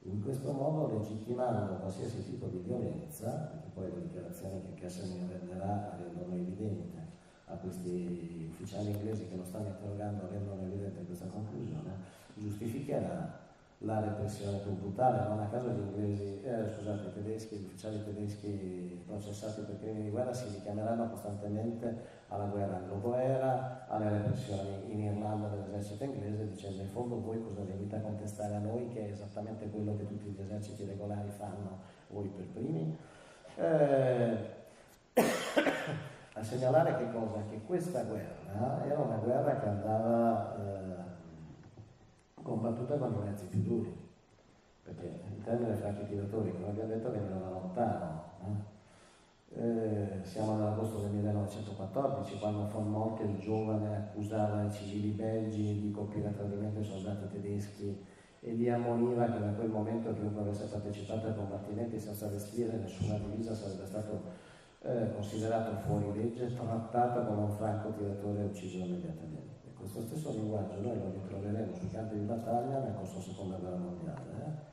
in questo modo legittimando qualsiasi tipo di violenza, perché poi le dichiarazioni che Kesselring renderà rendono evidente a questi ufficiali inglesi che lo stanno interrogando, rendono evidente questa conclusione, giustificherà la repressione più brutale. Non a caso gli inglesi, i tedeschi, gli ufficiali tedeschi processati per crimini di guerra si richiameranno costantemente alla guerra in dopoguerra, alle repressioni in Irlanda dell'esercito inglese, dicendo in fondo voi cosa venite a contestare a noi, che è esattamente quello che tutti gli eserciti regolari fanno, voi per primi. A segnalare che cosa? Che questa guerra era una guerra che andava combattuta con i mezzi più duri, perché il termine franchi tiratori, come abbiamo detto, veniva da lontano. Siamo nell'agosto del 1914, quando von Moltke, il giovane, accusava i civili belgi di colpire a tradimento i soldati tedeschi e li ammoniva che da quel momento chiunque avesse partecipato ai combattimenti senza vestire nessuna divisa sarebbe stato considerato fuori legge, trattato come un francotiratore e ucciso immediatamente. E questo stesso linguaggio noi lo ritroveremo sui campi di battaglia nel corso della seconda guerra mondiale.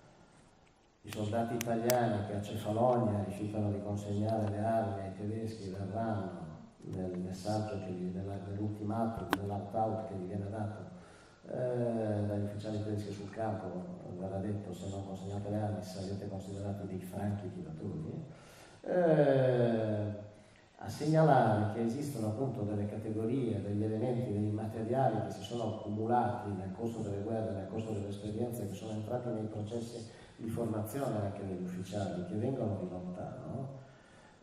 I soldati italiani che a Cefalonia rifiutano di consegnare le armi ai tedeschi verranno nel messaggio nell'ultimatum, nell'out-out che gli viene dato dagli ufficiali tedeschi sul campo, verrà detto: se non consegnate le armi sarete considerati dei franchi tiratori. A segnalare che esistono appunto delle categorie, degli elementi, dei materiali che si sono accumulati nel corso delle guerre, nel corso delle esperienze, che sono entrati nei processi di formazione anche degli ufficiali, che vengono di lontano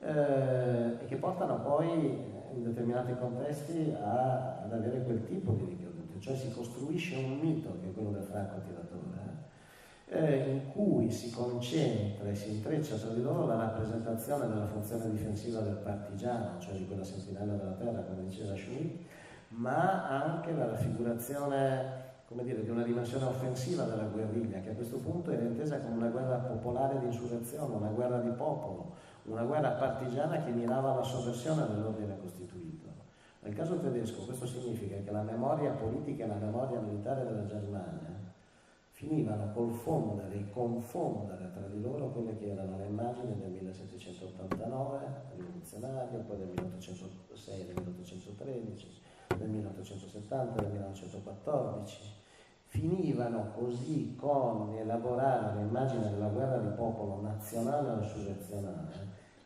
e che portano poi in determinati contesti ad avere quel tipo di ricadute, cioè si costruisce un mito che è quello del francotiratore, in cui si concentra e si intreccia tra di loro la rappresentazione della funzione difensiva del partigiano, cioè di quella sentinella della terra, come diceva Schmitt, ma anche la raffigurazione, come dire, di una dimensione offensiva della guerriglia, che a questo punto era intesa come una guerra popolare di insurrezione, una guerra di popolo, una guerra partigiana che mirava alla sovversione dell'ordine costituito. Nel caso tedesco questo significa che la memoria politica e la memoria militare della Germania finivano col fondere e confondere tra di loro quelle che erano le immagini del 1789 rivoluzionario, poi del 1806, del 1813, del 1870, del 1914. Finivano così con elaborare l'immagine della guerra di popolo nazionale o insurrezionale,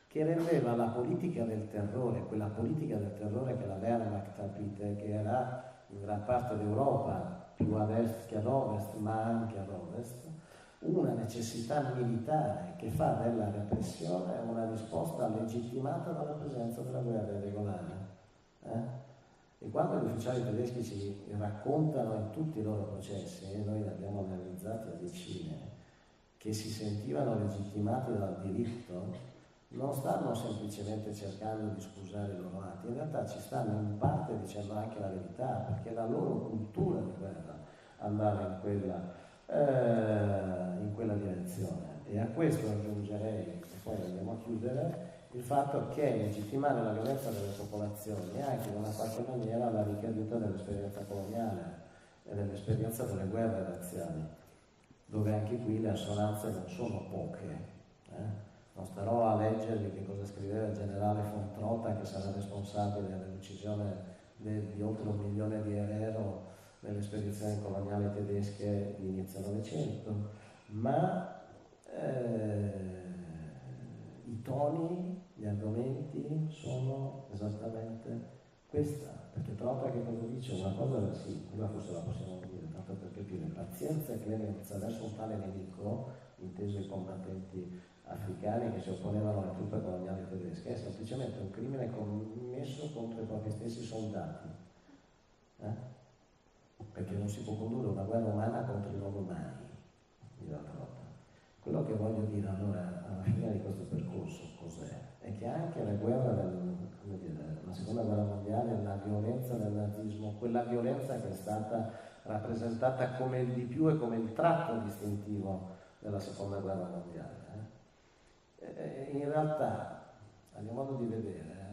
che rendeva la politica del terrore, quella politica del terrore che la Wehrmacht capite, che era in gran parte d'Europa, più ad est che ad ovest, ma anche ad ovest, una necessità militare che fa della repressione una risposta legittimata dalla presenza della guerra irregolare. E quando gli ufficiali tedeschi ci raccontano in tutti i loro processi, e noi ne abbiamo analizzati a decine, che si sentivano legittimati dal diritto, non stanno semplicemente cercando di scusare i loro atti, in realtà ci stanno in parte dicendo anche la verità, perché la loro cultura di guerra andava in quella direzione. E a questo aggiungerei, e poi andiamo a chiudere, il fatto che legittimare la violenza delle popolazioni è anche in una qualche maniera la ricaduta dell'esperienza coloniale e dell'esperienza delle guerre razziali, dove anche qui le assonanze non sono poche. Non starò a leggervi che cosa scriveva il generale von Trotha, che sarà responsabile dell'uccisione di oltre 1 milione di Herero nelle spedizioni coloniali tedesche di inizio Novecento, ma i toni, gli argomenti sono esattamente questa, perché Trota che cosa dice? Una cosa, sì, quella forse la possiamo dire, tanto per capire, pazienza e clemenza verso un tale nemico, inteso i combattenti africani che si opponevano alle truppe coloniali tedesche, è semplicemente un crimine commesso contro i propri stessi soldati, perché non si può condurre una guerra umana contro i non umani, dirà Trota. Quello che voglio dire allora alla fine di questo percorso cos'è? È che anche la guerra la seconda guerra mondiale, la violenza del nazismo, quella violenza che è stata rappresentata come il di più e come il tratto distintivo della seconda guerra mondiale, in realtà, a mio modo di vedere,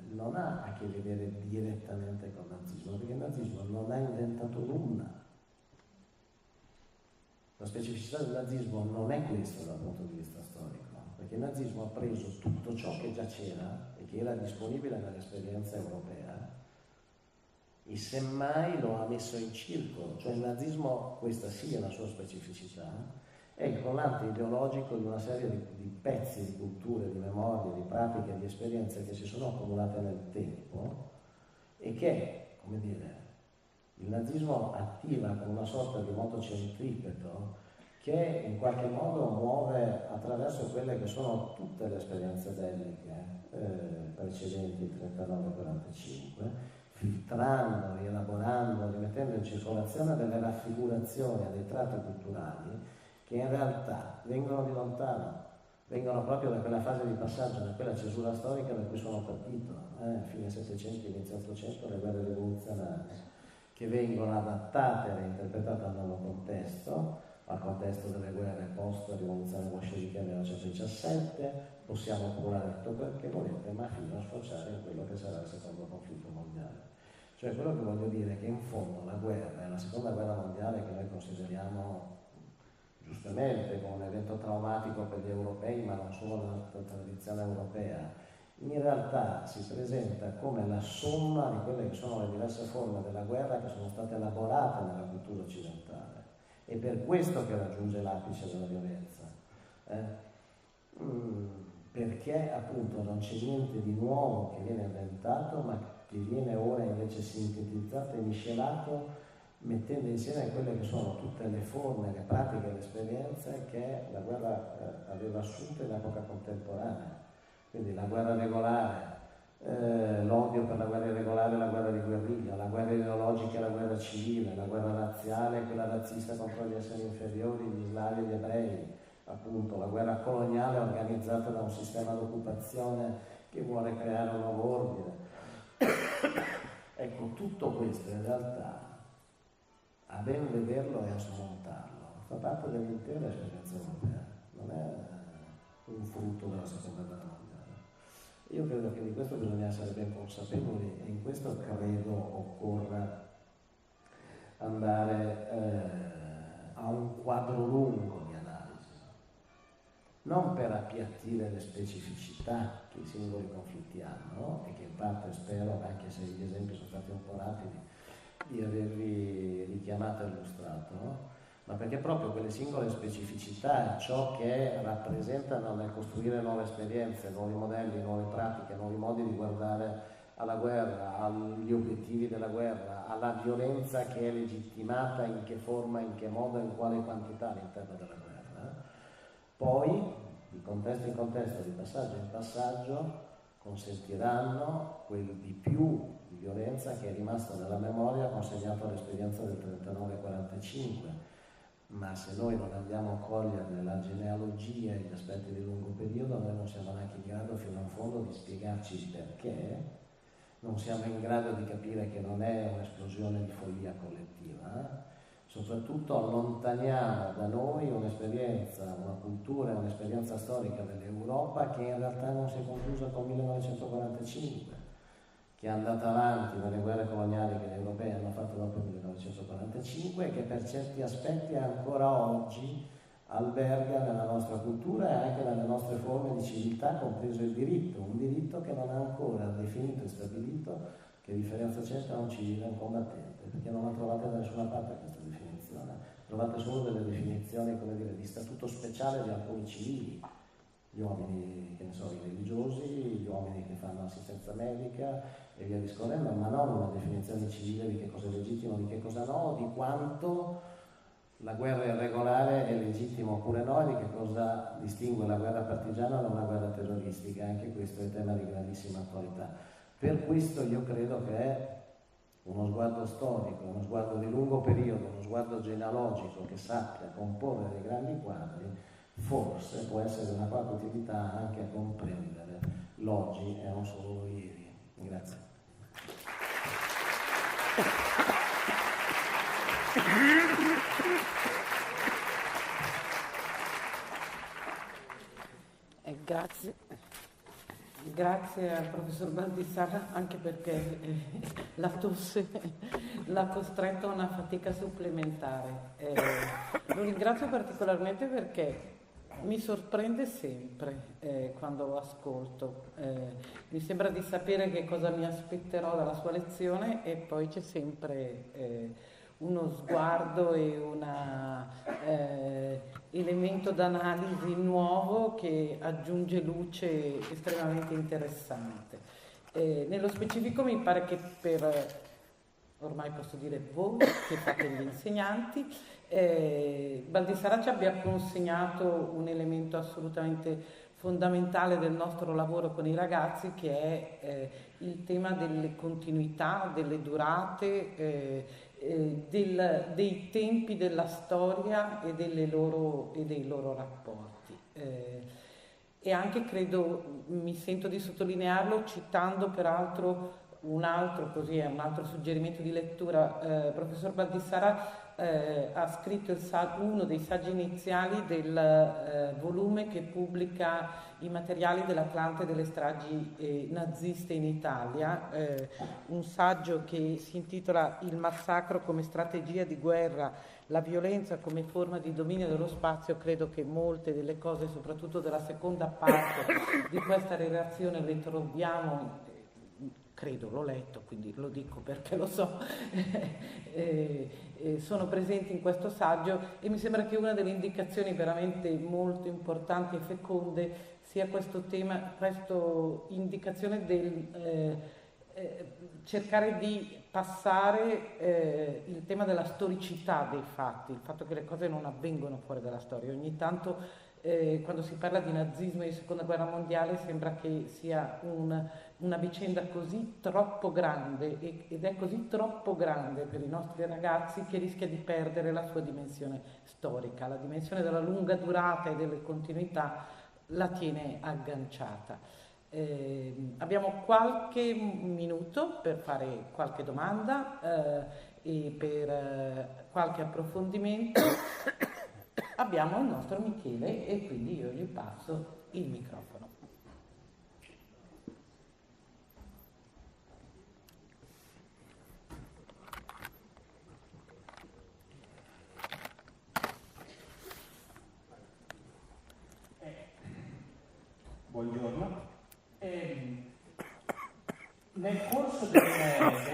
non ha a che vedere direttamente con il nazismo, perché il nazismo non ha inventato nulla. La specificità del nazismo non è questa dal punto di vista storico, perché il nazismo ha preso tutto ciò che già c'era e che era disponibile nell'esperienza europea e semmai lo ha messo in circolo. Cioè il nazismo, questa sì è la sua specificità, è il collante ideologico di una serie di pezzi di culture, di memorie, di pratiche, di esperienze che si sono accumulate nel tempo e che, come dire, il nazismo attiva con una sorta di moto centripeto che in qualche modo muove attraverso quelle che sono tutte le esperienze belliche precedenti il 39-45, filtrando, rielaborando, rimettendo in circolazione delle raffigurazioni, dei tratti culturali che in realtà vengono di lontano, vengono proprio da quella fase di passaggio, da quella cesura storica da cui sono partito, fine 700, inizio 800, le guerre rivoluzionarie, che vengono adattate e reinterpretate al nuovo contesto, al contesto delle guerre post-rivoluzione bolscevica nel 1917, possiamo curare tutto quel che volete, ma fino a sfociare in quello che sarà il secondo conflitto mondiale. Cioè quello che voglio dire è che in fondo la guerra, la seconda guerra mondiale che noi consideriamo giustamente come un evento traumatico per gli europei, ma non solo nella tradizione europea, in realtà si presenta come la somma di quelle che sono le diverse forme della guerra che sono state elaborate nella cultura occidentale. È per questo che raggiunge l'apice della violenza. Perché appunto non c'è niente di nuovo che viene inventato, ma che viene ora invece sintetizzato e miscelato, mettendo insieme quelle che sono tutte le forme, le pratiche e le esperienze che la guerra aveva assunto in epoca contemporanea. Quindi la guerra regolare, l'odio per la guerra irregolare, la guerra di guerriglia, la guerra ideologica e la guerra civile, la guerra razziale e quella razzista contro gli esseri inferiori, gli slavi e gli ebrei, appunto la guerra coloniale organizzata da un sistema d'occupazione che vuole creare un nuovo ordine. Ecco, tutto questo in realtà, a ben vederlo e a smontarlo, fa parte dell'intera esperienza europea, non è un frutto della seconda guerra mondiale. Io credo che di questo bisogna essere ben consapevoli e in questo credo occorra andare a un quadro lungo di analisi, non per appiattire le specificità che i singoli conflitti hanno e che in parte spero, anche se gli esempi sono stati un po' rapidi, di avervi richiamato e illustrato, no? Ma perché proprio quelle singole specificità, ciò che rappresentano nel costruire nuove esperienze, nuovi modelli, nuove pratiche, nuovi modi di guardare alla guerra, agli obiettivi della guerra, alla violenza che è legittimata, in che forma, in che modo, in quale quantità all'interno della guerra. Poi, di contesto in contesto, di passaggio in passaggio, consentiranno quel di più di violenza che è rimasto nella memoria consegnato all'esperienza del 39-45. Ma se noi non andiamo a cogliere la genealogia e gli aspetti di lungo periodo, noi non siamo neanche in grado fino in fondo di spiegarci il perché, non siamo in grado di capire che non è un'esplosione di follia collettiva, soprattutto allontaniamo da noi un'esperienza, una cultura, un'esperienza storica dell'Europa che in realtà non si è conclusa con 1945, che è andata avanti nelle guerre coloniali che gli europei hanno fatto dopo il 1945 e che per certi aspetti ancora oggi alberga nella nostra cultura e anche nelle nostre forme di civiltà, compreso il diritto, un diritto che non ha ancora definito e stabilito che differenza c'è tra un civile e un combattente, perché non la trovate da nessuna parte questa definizione, trovate solo delle definizioni, come dire, di statuto speciale di alcuni civili, gli uomini, che ne so, i religiosi, gli uomini che fanno assistenza medica e via discorrendo, ma non una definizione civile di che cosa è legittimo, di che cosa no, di quanto la guerra irregolare è legittima oppure no, e di che cosa distingue la guerra partigiana da una guerra terroristica. Anche questo è tema di grandissima attualità. Per questo io credo che è uno sguardo storico, uno sguardo di lungo periodo, uno sguardo genealogico che sappia comporre dei grandi quadri, forse può essere una qualche utilità anche a comprendere l'oggi e non solo ieri. Grazie. Grazie al professor Baldissara, anche perché la tosse l'ha costretto a una fatica supplementare. Lo ringrazio particolarmente perché mi sorprende sempre quando lo ascolto. Mi sembra di sapere che cosa mi aspetterò dalla sua lezione e poi c'è sempre uno sguardo e un elemento d'analisi nuovo che aggiunge luce estremamente interessante. Nello specifico mi pare che ormai posso dire voi che fate gli insegnanti, Baldissara ci abbia consegnato un elemento assolutamente fondamentale del nostro lavoro con i ragazzi, che è il tema delle continuità, delle durate, dei tempi della storia e dei loro rapporti. E anche credo, mi sento di sottolinearlo citando peraltro un altro suggerimento di lettura. Professor Baldissara ha scritto uno dei saggi iniziali del volume che pubblica i materiali dell'Atlante delle stragi naziste in Italia, un saggio che si intitola Il massacro come strategia di guerra, la violenza come forma di dominio dello spazio. Credo che molte delle cose, soprattutto della seconda parte di questa relazione, le troviamo. Credo, l'ho letto, quindi lo dico perché lo so, sono presenti in questo saggio, e mi sembra che una delle indicazioni veramente molto importanti e feconde sia questo tema, questa indicazione del cercare di passare il tema della storicità dei fatti, il fatto che le cose non avvengono fuori dalla storia. Ogni tanto quando si parla di nazismo e di seconda guerra mondiale sembra che sia una vicenda così troppo grande ed è così troppo grande per i nostri ragazzi che rischia di perdere la sua dimensione storica. La dimensione della lunga durata e delle continuità la tiene agganciata. Abbiamo qualche minuto per fare qualche domanda e per qualche approfondimento. Abbiamo il nostro Michele e quindi io gli passo il microfono. Buongiorno. Nel corso del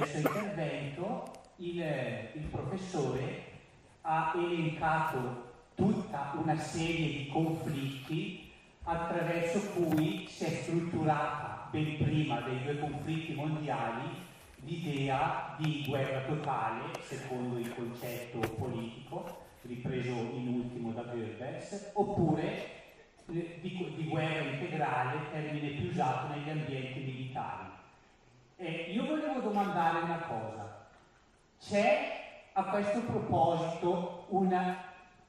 suo intervento il professore ha elencato tutta una serie di conflitti attraverso cui si è strutturata, ben prima dei due conflitti mondiali, l'idea di guerra totale, secondo il concetto politico, ripreso in ultimo da Goebbels, oppure di guerra integrale, termine più usato negli ambienti militari. Io volevo domandare una cosa: c'è a questo proposito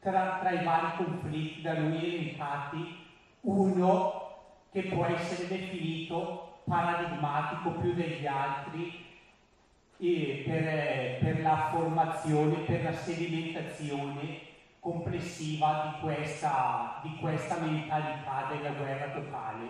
tra i vari conflitti da lui elencati uno che può essere definito paradigmatico più degli altri per la formazione, per la sedimentazione complessiva di questa mentalità della guerra totale?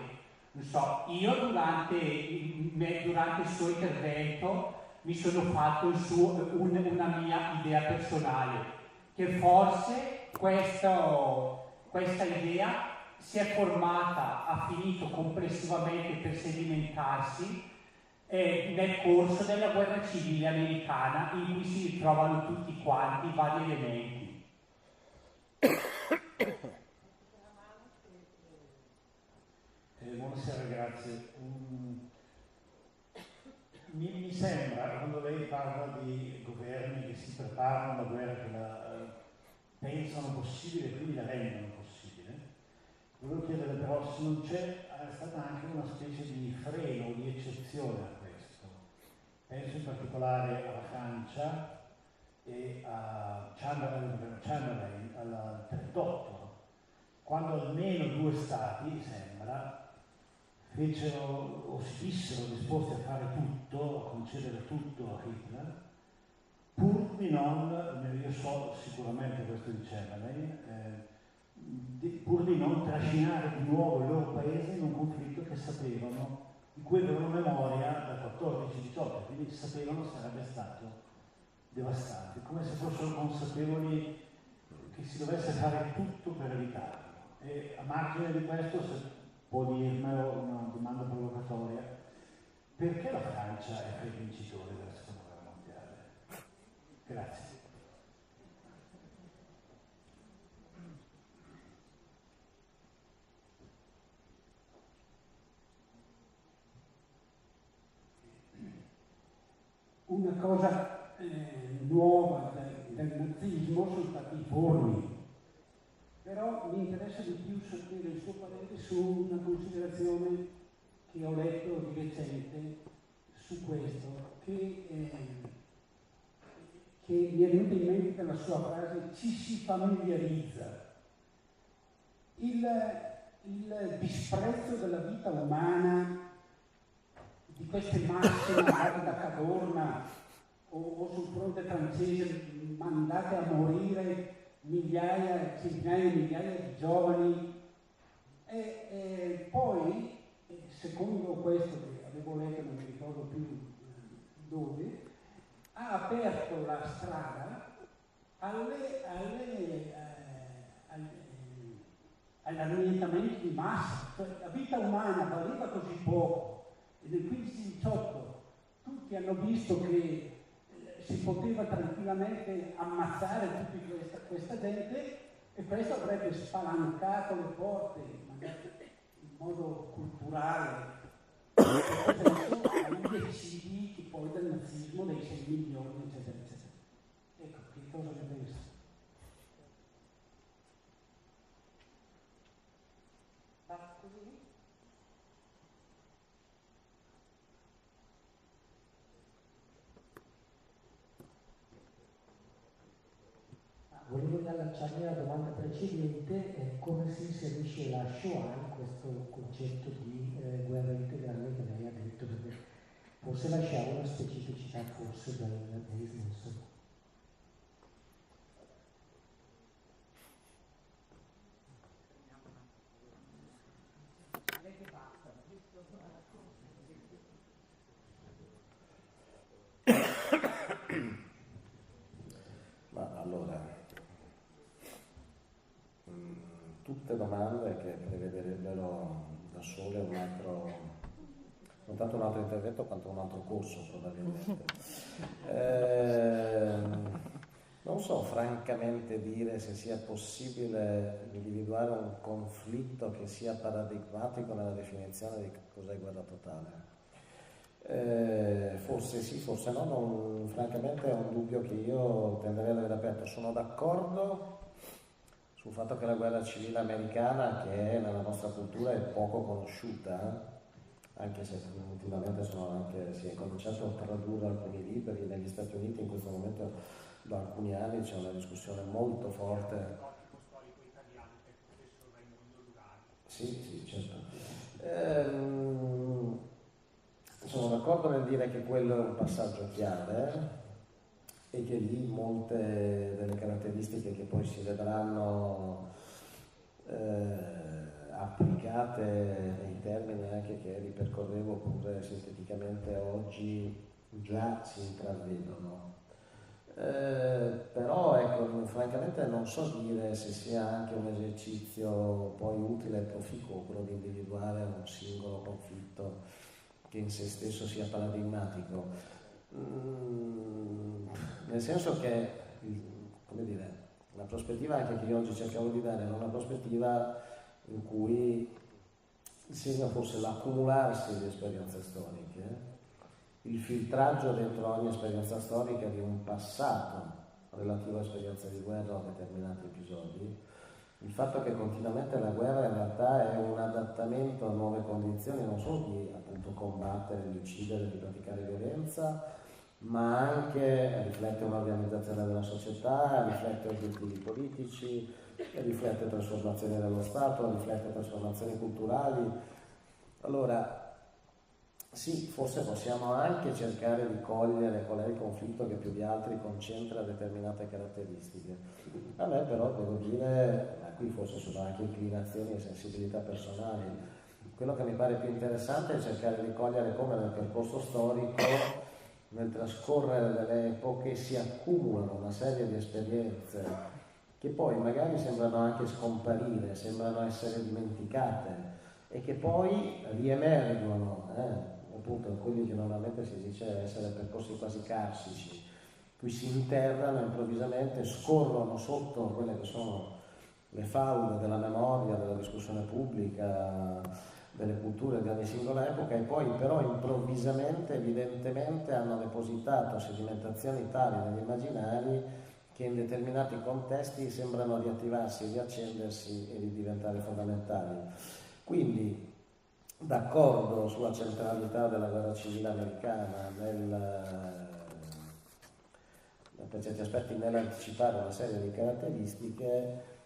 Non so, io durante il suo intervento mi sono fatto una mia idea personale, che forse questa idea si è formata, ha finito complessivamente per sedimentarsi nel corso della guerra civile americana, in cui si ritrovano tutti quanti i vari elementi. grazie. Mi sembra, quando lei parla di governi che si preparano a una guerra, che la pensano possibile e quindi la rendono possibile, volevo chiedere però se non c'è stata anche una specie di freno, di eccezione a questo. Penso in particolare alla Francia e a Chamberlain, al 38, quando almeno 2 stati, sembra, fecero o si dissero disposti a fare tutto, a concedere tutto a Hitler, pur di non, io so sicuramente questo di Chamberlain, pur di non trascinare di nuovo il loro paese in un conflitto che sapevano, di cui avevano memoria dal 14-18, quindi sapevano sarebbe stato devastante, come se fossero consapevoli che si dovesse fare tutto per evitarlo. E a margine di questo, se può dirmelo, una domanda provocatoria, perché la Francia è il vincitore della seconda guerra mondiale? Grazie. Una cosa nuova del nazismo sono stati i forni, però mi interessa di più sapere il suo parere su una considerazione che ho letto di recente su questo, che mi è venuta in mente per la sua frase: ci si familiarizza. Il disprezzo della vita umana, di queste masse magari da Cadorna o sul fronte francese mandate a morire migliaia, centinaia di migliaia di giovani, e poi, secondo questo che avevo letto, non mi ricordo più dove, ha aperto la strada all'annientamento di massa. Cioè, la vita umana valeva così poco, e nel 15-18 tutti hanno visto che si poteva tranquillamente ammazzare tutta questa gente, e questo avrebbe spalancato le porte, magari in modo culturale, agli eccidi poi del nazismo, dei 6 milioni, eccetera, eccetera. Ecco, che cosa ne pensa? Volevo riallacciarmi alla domanda precedente, come si inserisce la Shoah in questo concetto di guerra integrale che lei ha detto, perché forse la Shoah è una specificità forse del business. Ma allora, tutte domande che prevederebbero da sole non tanto un altro intervento quanto un altro corso probabilmente. Non so francamente dire se sia possibile individuare un conflitto che sia paradigmatico nella definizione di cos'è guerra totale. Forse sì, forse no, francamente è un dubbio che io tenderei ad avere aperto. Sono d'accordo sul fatto che la guerra civile americana, che è nella nostra cultura, è poco conosciuta, anche se ultimamente si è cominciato a tradurre alcuni libri. Negli Stati Uniti in questo momento da alcuni anni c'è una discussione molto forte. Sì, certo. Sono d'accordo nel dire che quello è un passaggio chiave e che lì molte delle caratteristiche che poi si vedranno applicate nei termini anche che ripercorrevo pure sinteticamente oggi già si intravedono. Però ecco, francamente non so dire se sia anche un esercizio poi utile e proficuo quello di individuare un singolo conflitto che in se stesso sia paradigmatico, nel senso che, come dire, la prospettiva anche che io oggi cercavo di dare è una prospettiva in cui il segno fosse l'accumularsi di esperienze storiche, il filtraggio dentro ogni esperienza storica di un passato relativo a esperienze di guerra o a determinati episodi, il fatto che continuamente la guerra in realtà è un adattamento a nuove condizioni, non solo di appunto combattere, di uccidere, di praticare violenza, ma anche riflette un'organizzazione della società, riflette obiettivi politici, riflette trasformazioni dello Stato, riflette trasformazioni culturali. Allora, sì, forse possiamo anche cercare di cogliere qual è il conflitto che più di altri concentra determinate caratteristiche. A me però devo dire, ma qui forse sono anche inclinazioni e sensibilità personali, quello che mi pare più interessante è cercare di cogliere come nel percorso storico, nel trascorrere delle epoche, si accumulano una serie di esperienze che poi magari sembrano anche scomparire, sembrano essere dimenticate e che poi riemergono, appunto quelli che normalmente si dice essere percorsi quasi carsici, qui si interrano improvvisamente, scorrono sotto quelle che sono le falde della memoria, della discussione pubblica, delle culture di ogni singola epoca e poi però improvvisamente, evidentemente hanno depositato sedimentazioni tali negli immaginari che in determinati contesti sembrano riattivarsi, riaccendersi e di diventare fondamentali. Quindi d'accordo sulla centralità della guerra civile americana per certi aspetti nell'anticipare una serie di caratteristiche,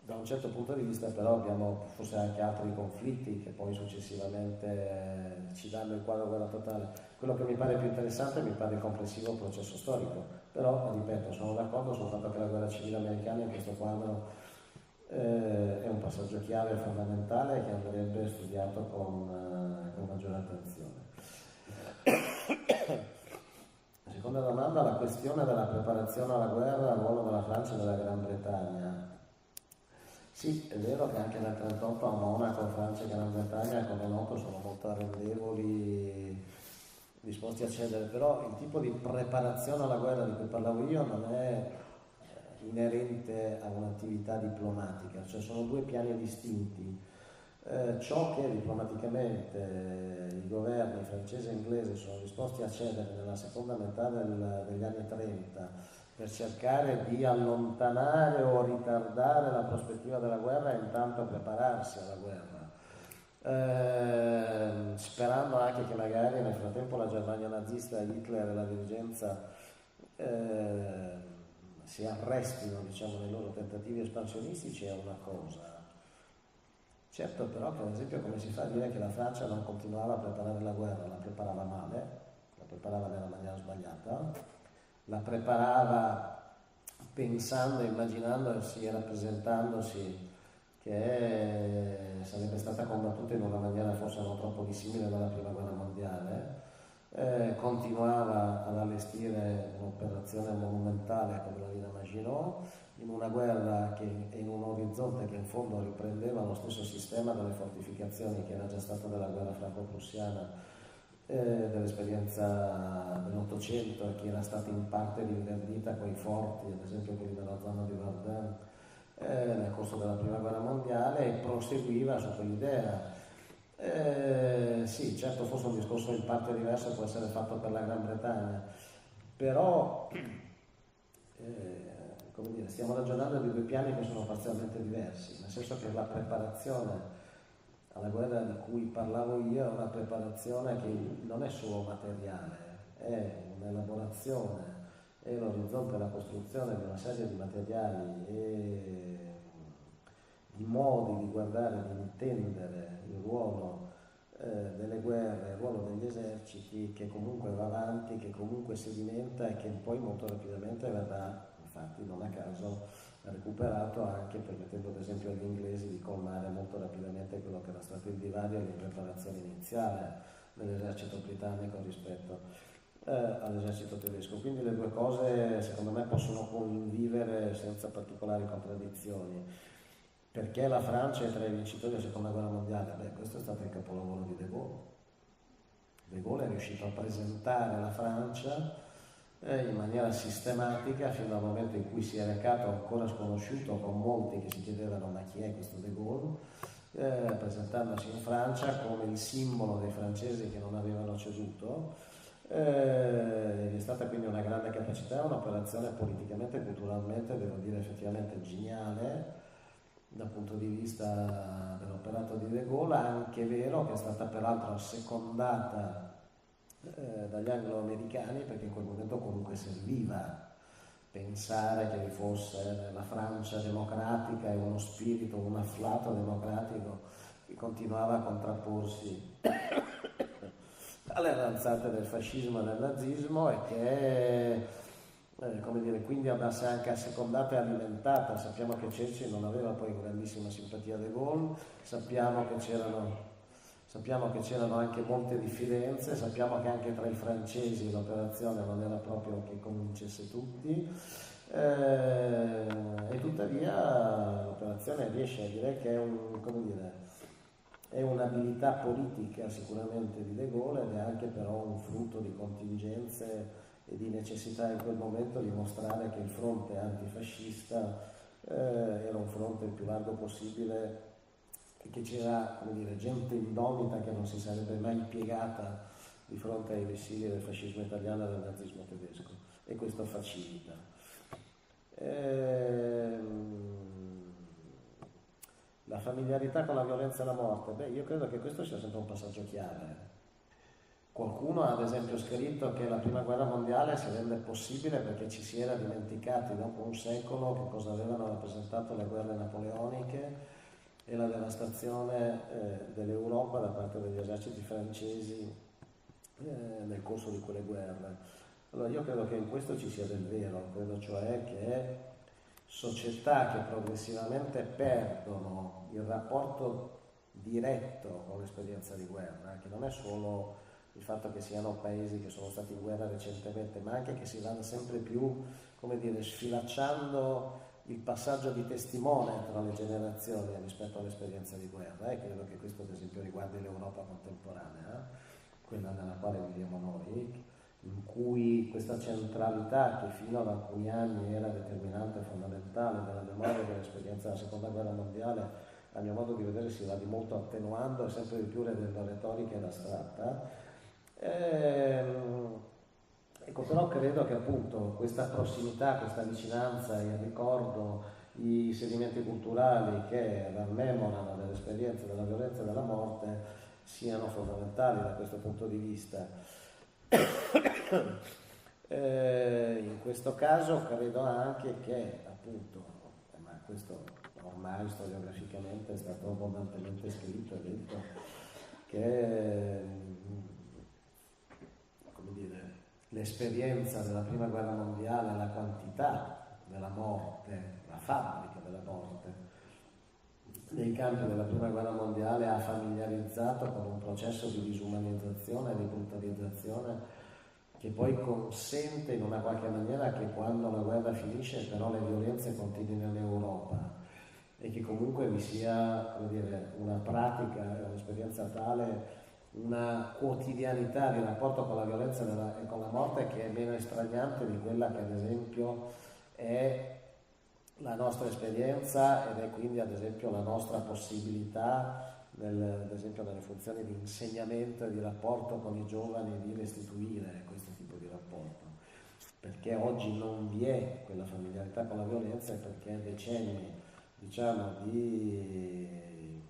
da un certo punto di vista però abbiamo forse anche altri conflitti che poi successivamente ci danno il quadro guerra totale. Quello che mi pare più interessante mi pare il complessivo processo storico, però ripeto, sono d'accordo sul fatto che la guerra civile americana in questo quadro è un passaggio chiave e fondamentale che andrebbe studiato con maggiore attenzione. La seconda domanda, la questione della preparazione alla guerra, al ruolo della Francia e della Gran Bretagna. Sì, è vero che anche nel 1938 a Monaco, Francia e Gran Bretagna, come noto, sono molto arrendevoli, disposti a cedere, però il tipo di preparazione alla guerra di cui parlavo io non è inerente a un'attività diplomatica, cioè sono due piani distinti. Ciò che diplomaticamente i governi francese e inglese sono disposti a cedere nella seconda metà degli anni 30 per cercare di allontanare o ritardare la prospettiva della guerra e intanto prepararsi alla guerra, sperando anche che magari nel frattempo la Germania nazista, Hitler e la dirigenza si arrestino, diciamo, nei loro tentativi espansionistici, è una cosa. Certo però che ad esempio come si fa a dire che la Francia non continuava a preparare la guerra, la preparava male, la preparava nella maniera sbagliata, la preparava pensando, immaginandosi e rappresentandosi che sarebbe stata combattuta in una maniera forse non troppo dissimile dalla prima guerra mondiale, continuava ad allestire un'operazione monumentale come la Lina Maginot in una guerra che in un orizzonte che in fondo riprendeva lo stesso sistema delle fortificazioni che era già stato della guerra franco-prussiana, dell'esperienza dell'Ottocento e che era stata in parte rinverdita quei forti, ad esempio quelli della zona di Verdun, nel corso della prima guerra mondiale, e proseguiva su quell'idea. Sì, certo, forse un discorso in parte diverso può essere fatto per la Gran Bretagna, però come dire, stiamo ragionando di due piani che sono parzialmente diversi, nel senso che la preparazione alla guerra di cui parlavo io è una preparazione che non è solo materiale, è un'elaborazione, è l'orizzonte della costruzione di una serie di materiali e di modi di guardare, di intendere il ruolo delle guerre, il ruolo degli eserciti, che comunque va avanti, che comunque sedimenta e che poi molto rapidamente verrà, infatti non a caso, recuperato anche permettendo ad esempio agli inglesi di colmare molto rapidamente quello che era stato il divario e l'impreparazione iniziale dell'esercito britannico rispetto all'esercito tedesco. Quindi le due cose secondo me possono convivere senza particolari contraddizioni. Perché la Francia è tra i vincitori della seconda guerra mondiale? Beh, questo è stato il capolavoro di De Gaulle. De Gaulle è riuscito a presentare la Francia in maniera sistematica fino al momento in cui si è recato ancora sconosciuto con molti che si chiedevano ma chi è questo De Gaulle, presentandosi in Francia come il simbolo dei francesi che non avevano ceduto. È stata quindi una grande capacità, un'operazione politicamente e culturalmente, devo dire, effettivamente geniale dal punto di vista dell'operato di De Gaulle, anche vero che è stata peraltro assecondata dagli anglo-americani, perché in quel momento comunque serviva pensare che vi fosse nella Francia democratica e uno spirito, un afflato democratico che continuava a contrapporsi alle avanzate del fascismo e del nazismo, e che come dire, quindi andasse anche assecondata e alimentata. Sappiamo che Churchill non aveva poi grandissima simpatia a De Gaulle, sappiamo che c'erano anche molte diffidenze, sappiamo che anche tra i francesi l'operazione non era proprio che convincesse tutti, e tuttavia l'operazione riesce a dire che è un'abilità politica sicuramente di De Gaulle, ed è anche però un frutto di contingenze e di necessità in quel momento di mostrare che il fronte antifascista era un fronte il più largo possibile, e che c'era, come dire, gente indomita che non si sarebbe mai piegata di fronte ai vessilli del fascismo italiano e del nazismo tedesco, e questo facilita. La familiarità con la violenza e la morte, io credo che questo sia sempre un passaggio chiave. Qualcuno ha ad esempio scritto che la prima guerra mondiale si rende possibile perché ci si era dimenticati dopo un secolo che cosa avevano rappresentato le guerre napoleoniche e la devastazione dell'Europa da parte degli eserciti francesi nel corso di quelle guerre. Allora io credo che in questo ci sia del vero, credo cioè che società che progressivamente perdono il rapporto diretto con l'esperienza di guerra, che non è solo il fatto che siano paesi che sono stati in guerra recentemente, ma anche che si vanno sempre più, come dire, sfilacciando il passaggio di testimone tra le generazioni rispetto all'esperienza di guerra, e credo che questo ad esempio riguardi l'Europa contemporanea, quella nella quale viviamo noi, in cui questa centralità che fino ad alcuni anni era determinante e fondamentale della memoria dell'esperienza della seconda guerra mondiale, a mio modo di vedere si va di molto attenuando e sempre di più rendendo retorica ed astratta. Ecco, però credo che appunto questa prossimità, questa vicinanza, il ricordo, i sedimenti culturali che rammemorano dell'esperienza della violenza e della morte siano fondamentali da questo punto di vista. In questo caso credo anche che appunto, ma questo ormai storiograficamente è stato abbondantemente scritto e detto, che come dire, l'esperienza della prima guerra mondiale, la quantità della morte, la fabbrica della morte nei campi della prima guerra mondiale ha familiarizzato con un processo di disumanizzazione e di brutalizzazione che poi consente in una qualche maniera che quando la guerra finisce però le violenze continuino in Europa, e che comunque vi sia, come dire, una pratica, un'esperienza tale, una quotidianità di rapporto con la violenza e con la morte che è meno estraniante di quella che ad esempio è la nostra esperienza, ed è quindi ad esempio la nostra possibilità ad esempio nelle funzioni di insegnamento e di rapporto con i giovani, di restituire questo tipo di rapporto, perché oggi non vi è quella familiarità con la violenza, e perché decenni, diciamo, di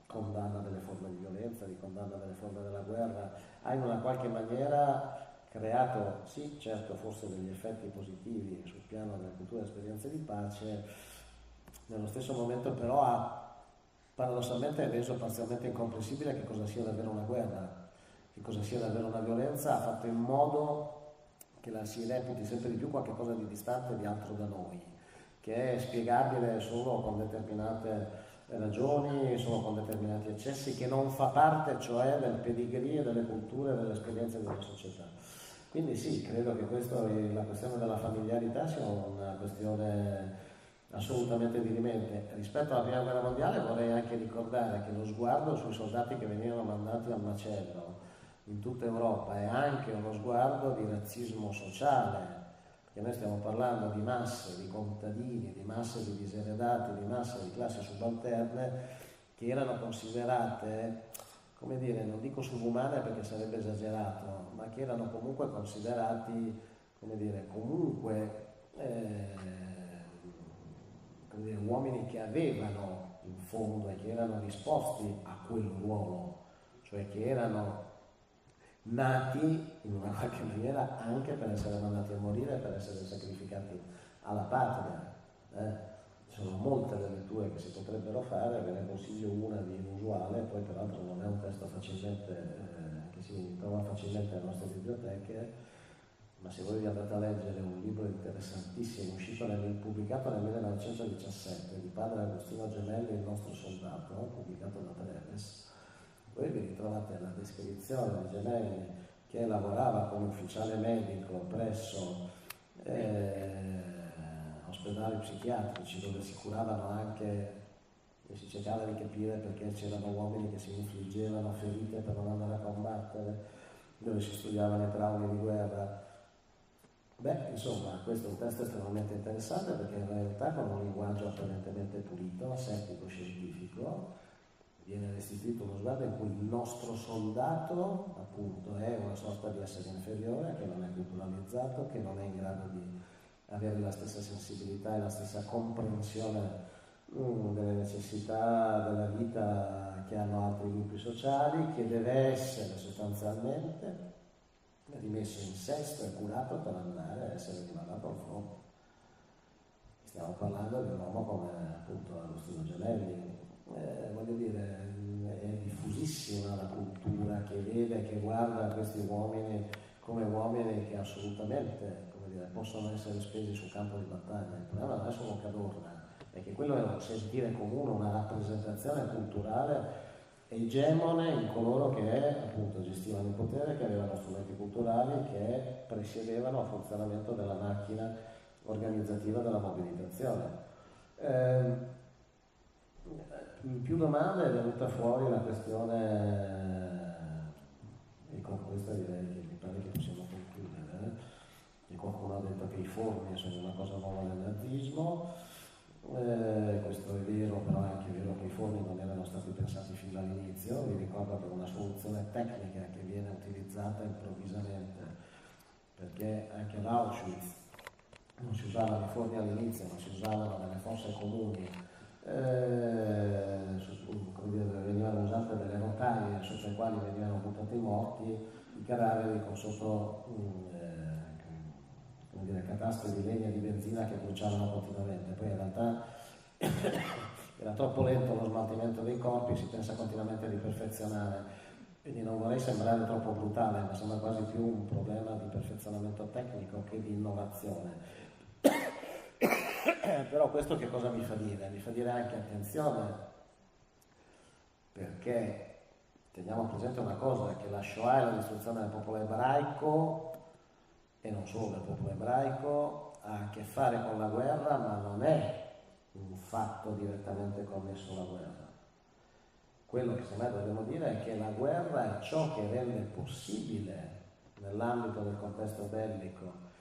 condanna delle forme di violenza, di condanna delle forme della guerra, ha in una qualche maniera creato, sì, certo, forse degli effetti positivi sul piano della cultura e esperienze di pace, nello stesso momento però ha paradossalmente reso parzialmente incomprensibile che cosa sia davvero una guerra, che cosa sia davvero una violenza, ha fatto in modo che la si reputi sempre di più qualcosa di distante, di altro da noi, che è spiegabile solo con determinate ragioni, solo con determinati eccessi, che non fa parte cioè del pedigree, delle culture e delle esperienze della società. Quindi sì, credo che la questione della familiarità sia una questione assolutamente dirimente. Rispetto alla prima guerra mondiale vorrei anche ricordare che lo sguardo sui soldati che venivano mandati al macello in tutta Europa è anche uno sguardo di razzismo sociale, perché noi stiamo parlando di masse di contadini, di masse di diseredati, di masse di classi subalterne che erano considerate, come dire, non dico subumane perché sarebbe esagerato, ma che erano comunque considerati, come dire, comunque come dire, uomini che avevano in fondo e che erano disposti a quel ruolo, cioè che erano nati in una qualche maniera anche per essere mandati a morire, per essere sacrificati alla patria. Ci sono molte le letture che si potrebbero fare, ve ne consiglio una di inusuale, poi peraltro non è un testo facilmente, che si trova facilmente nelle nostre biblioteche, ma se voi vi andate a leggere un libro interessantissimo, pubblicato nel 1917, di padre Agostino Gemelli, Il nostro soldato, pubblicato da Treves, voi vi ritrovate la descrizione di Gemelli che lavorava come ufficiale medico presso ospedali psichiatrici dove si curavano anche e si cercava di capire perché c'erano uomini che si infliggevano ferite per non andare a combattere, dove si studiavano i traumi di guerra. Beh, insomma, questo è un testo estremamente interessante perché in realtà con un linguaggio apparentemente pulito, settico, scientifico, viene restituito uno sguardo in cui il nostro soldato, appunto, è una sorta di essere inferiore, che non è culturalizzato, che non è in grado di avere la stessa sensibilità e la stessa comprensione delle necessità della vita che hanno altri gruppi sociali, che deve essere sostanzialmente rimesso in sesto e curato per andare a essere rimandato al fronte. Stiamo parlando di un uomo come appunto Agostino Gemelli. Voglio dire, è diffusissima la cultura che vede, che guarda questi uomini come uomini che assolutamente, come dire, possono essere spesi sul campo di battaglia. Il problema non è solo Cadorna, è che quello è un sentire comune, una rappresentazione culturale egemone in coloro che appunto gestivano il potere, che avevano strumenti culturali, che presiedevano il funzionamento della macchina organizzativa della mobilitazione. In più domande è venuta fuori la questione, e con questa direi che mi pare che possiamo concludere, che qualcuno ha detto che i forni sono una cosa nuova nel nazismo. Questo è vero, però è anche vero che i forni non erano stati pensati fin dall'inizio. Vi ricordo che è una soluzione tecnica che viene utilizzata improvvisamente, perché anche ad Auschwitz non si usavano i forni all'inizio, ma si usavano nelle fosse comuni, venivano usate delle rotaie sotto le quali venivano buttati i morti, i cadaveri con sotto catastre di legna e di benzina che bruciavano continuamente. Poi in realtà era troppo lento lo smaltimento dei corpi, si pensa continuamente di perfezionare, quindi non vorrei sembrare troppo brutale, ma sembra quasi più un problema di perfezionamento tecnico che di innovazione. Però questo che cosa mi fa dire? Mi fa dire anche attenzione, perché teniamo presente una cosa, che la Shoah è la distruzione del popolo ebraico, e non solo del popolo ebraico, ha a che fare con la guerra, ma non è un fatto direttamente connesso alla guerra. Quello che secondo me dobbiamo dire è che la guerra è ciò che rende possibile, nell'ambito del contesto bellico,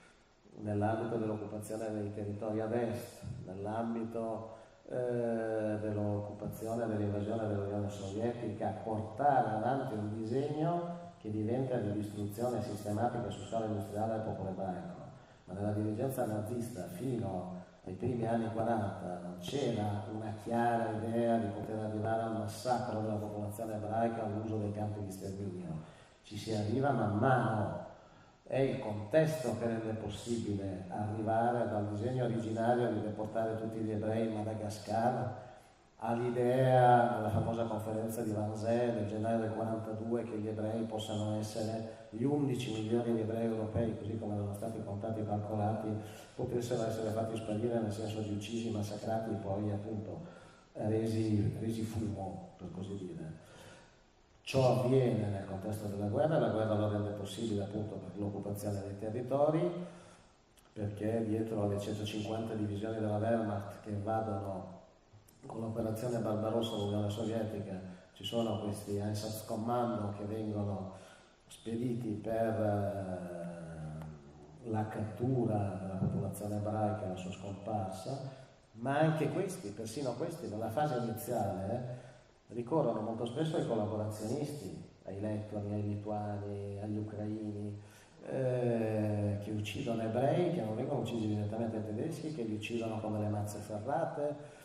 nell'ambito dell'occupazione dei territori ad est, nell'ambito dell'occupazione, dell'invasione dell'Unione Sovietica, portare avanti un disegno che diventa di distruzione sistematica su scala industriale del popolo ebraico. Ma nella dirigenza nazista fino ai primi anni 40 non c'era una chiara idea di poter arrivare al massacro della popolazione ebraica all'uso dei campi di sterminio. Ci si arriva man mano. È il contesto che rende possibile arrivare dal disegno originario di deportare tutti gli ebrei in Madagascar all'idea, nella famosa conferenza di Wannsee del gennaio del 42, che gli ebrei possano essere, gli 11 milioni di ebrei europei, così come erano stati contati e calcolati, potessero essere fatti sparire, nel senso di uccisi, massacrati e poi appunto resi fumo, per così dire. Ciò avviene nel contesto della guerra, la guerra lo rende possibile appunto per l'occupazione dei territori, perché dietro alle 150 divisioni della Wehrmacht che invadono con l'operazione Barbarossa dell'Unione Sovietica ci sono questi Einsatzkommando che vengono spediti per la cattura della popolazione ebraica e la sua scomparsa, ma anche questi, persino questi, nella fase iniziale ricorrono molto spesso ai collaborazionisti, ai lettori, ai lituani, agli ucraini, che uccidono ebrei, che non vengono uccisi direttamente dai tedeschi, che li uccidono con delle mazze ferrate,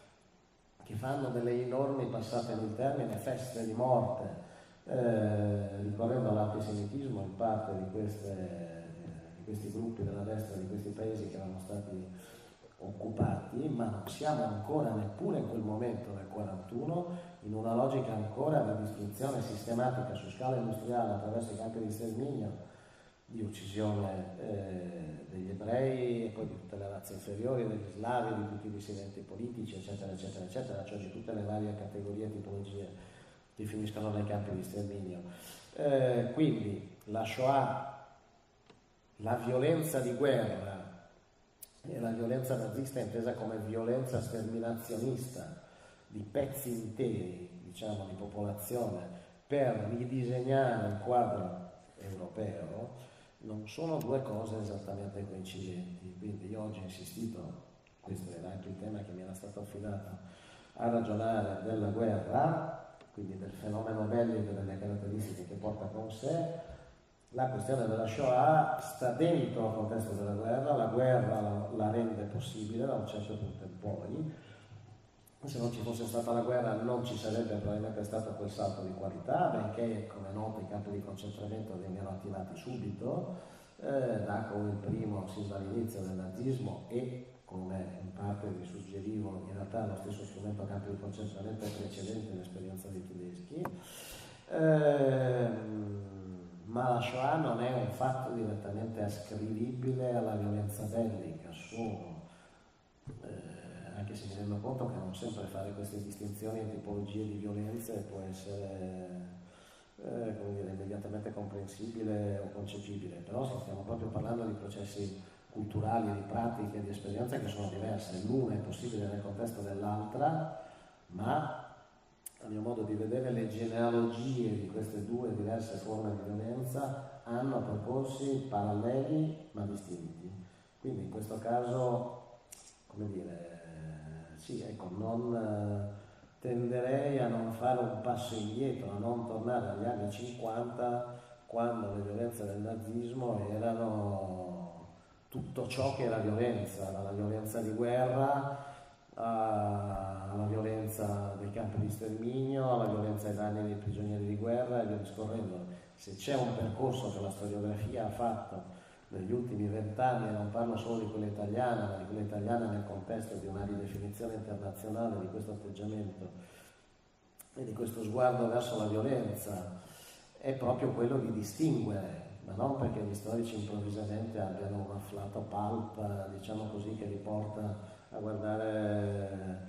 che fanno delle enormi, passate il termine, feste di morte, ricorrendo all'antisemitismo in parte di questi gruppi della destra di questi paesi che erano stati occupati, ma non siamo ancora neppure in quel momento del 41 in una logica ancora di distruzione sistematica su scala industriale attraverso i campi di sterminio, di uccisione degli ebrei e poi di tutte le razze inferiori, degli slavi, di tutti i dissidenti politici, eccetera, eccetera, eccetera, cioè di tutte le varie categorie e tipologie che finiscono nei campi di sterminio. Quindi la Shoah, la violenza di guerra e la violenza nazista intesa come violenza sterminazionista di pezzi interi, diciamo, di popolazione per ridisegnare il quadro europeo, non sono due cose esattamente coincidenti. Quindi io oggi ho insistito, questo era anche il tema che mi era stato affidato, a ragionare della guerra, quindi del fenomeno bellico e delle caratteristiche che porta con sé. La questione della Shoah sta dentro il contesto della guerra, la guerra la rende possibile da un certo punto in poi. Se non ci fosse stata la guerra non ci sarebbe probabilmente stato quel salto di qualità, benché, come noto, i campi di concentramento vengano attivati subito, come il primo sin dall'inizio del nazismo e, come in parte vi suggerivo, in realtà lo stesso strumento campi di concentramento è precedente all'esperienza dei tedeschi. Ma la Shoah non è un fatto direttamente ascrivibile alla violenza bellica, anche se mi rendo conto che non sempre fare queste distinzioni e tipologie di violenze può essere immediatamente comprensibile o concepibile, però stiamo proprio parlando di processi culturali, di pratiche, di esperienze che sono diverse. L'una è possibile nel contesto dell'altra, ma a mio modo di vedere le genealogie di queste due diverse forme di violenza hanno percorsi paralleli ma distinti. Quindi in questo caso, come dire, sì, ecco, non tenderei a non fare un passo indietro, a non tornare agli anni 50 quando le violenze del nazismo erano tutto ciò che era violenza, dalla violenza di guerra alla violenza dei campi di sterminio, alla violenza ai danni dei prigionieri di guerra e via discorrendo. Se c'è un percorso che la storiografia ha fatto negli ultimi 20 anni, e non parlo solo di quella italiana, ma di quella italiana nel contesto di una ridefinizione internazionale di questo atteggiamento e di questo sguardo verso la violenza, è proprio quello di distinguere, ma non perché gli storici improvvisamente abbiano un afflato pulp, diciamo così, che li porta a guardare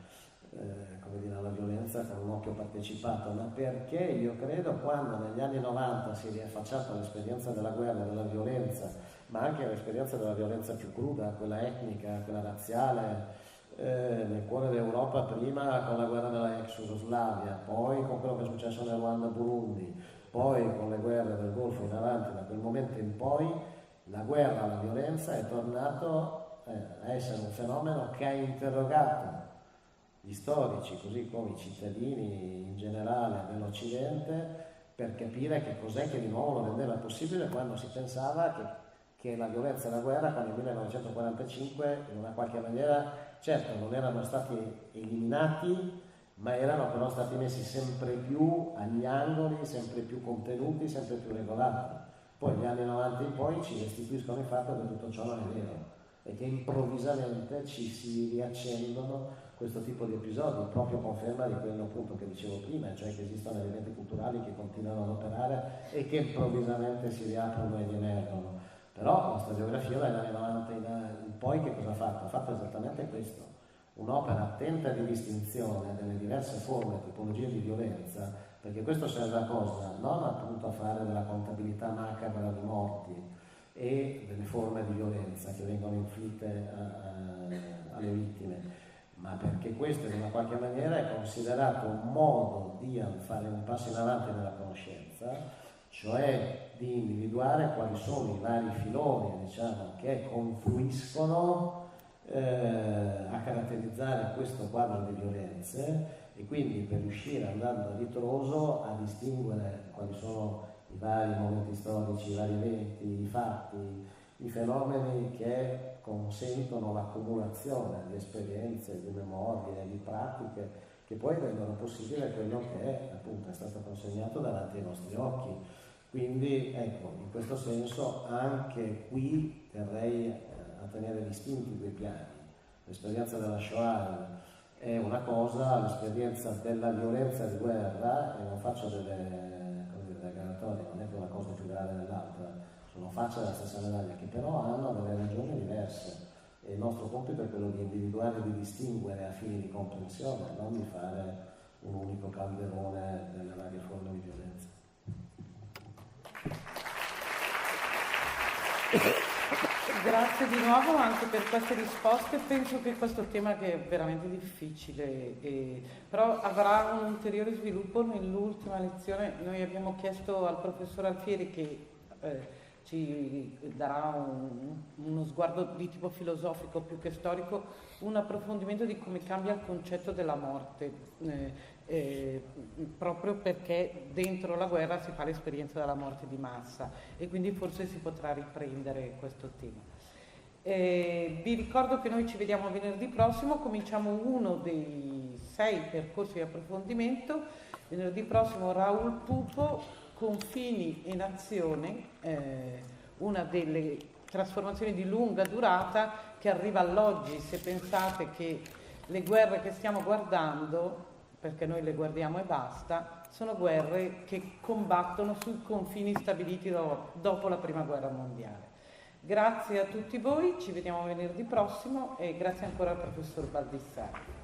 la violenza con un occhio partecipato, ma perché io credo quando negli anni 90 si è riaffacciata all'esperienza della guerra, della violenza, ma anche all'esperienza della violenza più cruda, quella etnica, quella razziale, nel cuore d'Europa, prima con la guerra della ex Jugoslavia, poi con quello che è successo nel Ruanda-Burundi, poi con le guerre del Golfo in avanti, da quel momento in poi la guerra, la violenza è tornato a essere un fenomeno che ha interrogato gli storici, così come i cittadini in generale dell'Occidente, per capire che cos'è che di nuovo lo rendeva possibile quando si pensava che la violenza e la guerra, come nel 1945, in una qualche maniera, certo non erano stati eliminati, ma erano però stati messi sempre più agli angoli, sempre più contenuti, sempre più regolati. Poi gli anni 90 in poi ci restituiscono il fatto che tutto ciò non è vero e che improvvisamente ci si riaccendono questo tipo di episodi, proprio conferma di quello appunto che dicevo prima, cioè che esistono elementi culturali che continuano ad operare e che improvvisamente si riaprono ed emergono. Però la storiografia dagli anni 90 in poi che cosa ha fatto? Ha fatto esattamente questo, un'opera attenta di distinzione delle diverse forme e tipologie di violenza, perché questo serve a cosa? Non appunto a fare della contabilità macabra di morti e delle forme di violenza che vengono inflitte alle vittime, ma perché questo in una qualche maniera è considerato un modo di fare un passo in avanti nella conoscenza, cioè di individuare quali sono i vari filoni, diciamo, che confluiscono a caratterizzare questo quadro di violenze e quindi per riuscire, andando a ritroso, a distinguere quali sono i vari momenti storici, i vari eventi, i fatti, i fenomeni che consentono l'accumulazione di esperienze, di memorie, di pratiche che poi rendono possibile quello che appunto è stato consegnato davanti ai nostri occhi. Quindi ecco, in questo senso anche qui terrei a tenere distinti due piani. L'esperienza della Shoah è una cosa, l'esperienza della violenza di guerra, e non faccio delle granatorie, non è che una cosa è più grave dell'altra, sono facce della stessa medaglia, che però hanno delle ragioni diverse, e il nostro compito è quello di individuare e di distinguere a fini di comprensione, non di fare un unico calderone delle varie forme di violenza. Grazie di nuovo anche per queste risposte. Penso che questo tema, che è veramente difficile, però avrà un ulteriore sviluppo nell'ultima lezione. Noi abbiamo chiesto al professor Alfieri che ci darà uno sguardo di tipo filosofico più che storico, un approfondimento di come cambia il concetto della morte, proprio perché dentro la guerra si fa l'esperienza della morte di massa, e quindi forse si potrà riprendere questo tema. Vi ricordo che noi ci vediamo venerdì prossimo, cominciamo uno dei 6 percorsi di approfondimento. Venerdì prossimo Raoul Pupo, Confini e Nazione, una delle trasformazioni di lunga durata che arriva all'oggi. Se pensate che le guerre che stiamo guardando, perché noi le guardiamo e basta, sono guerre che combattono sui confini stabiliti dopo la Prima Guerra Mondiale. Grazie a tutti voi, ci vediamo venerdì prossimo, e grazie ancora al professor Baldissari.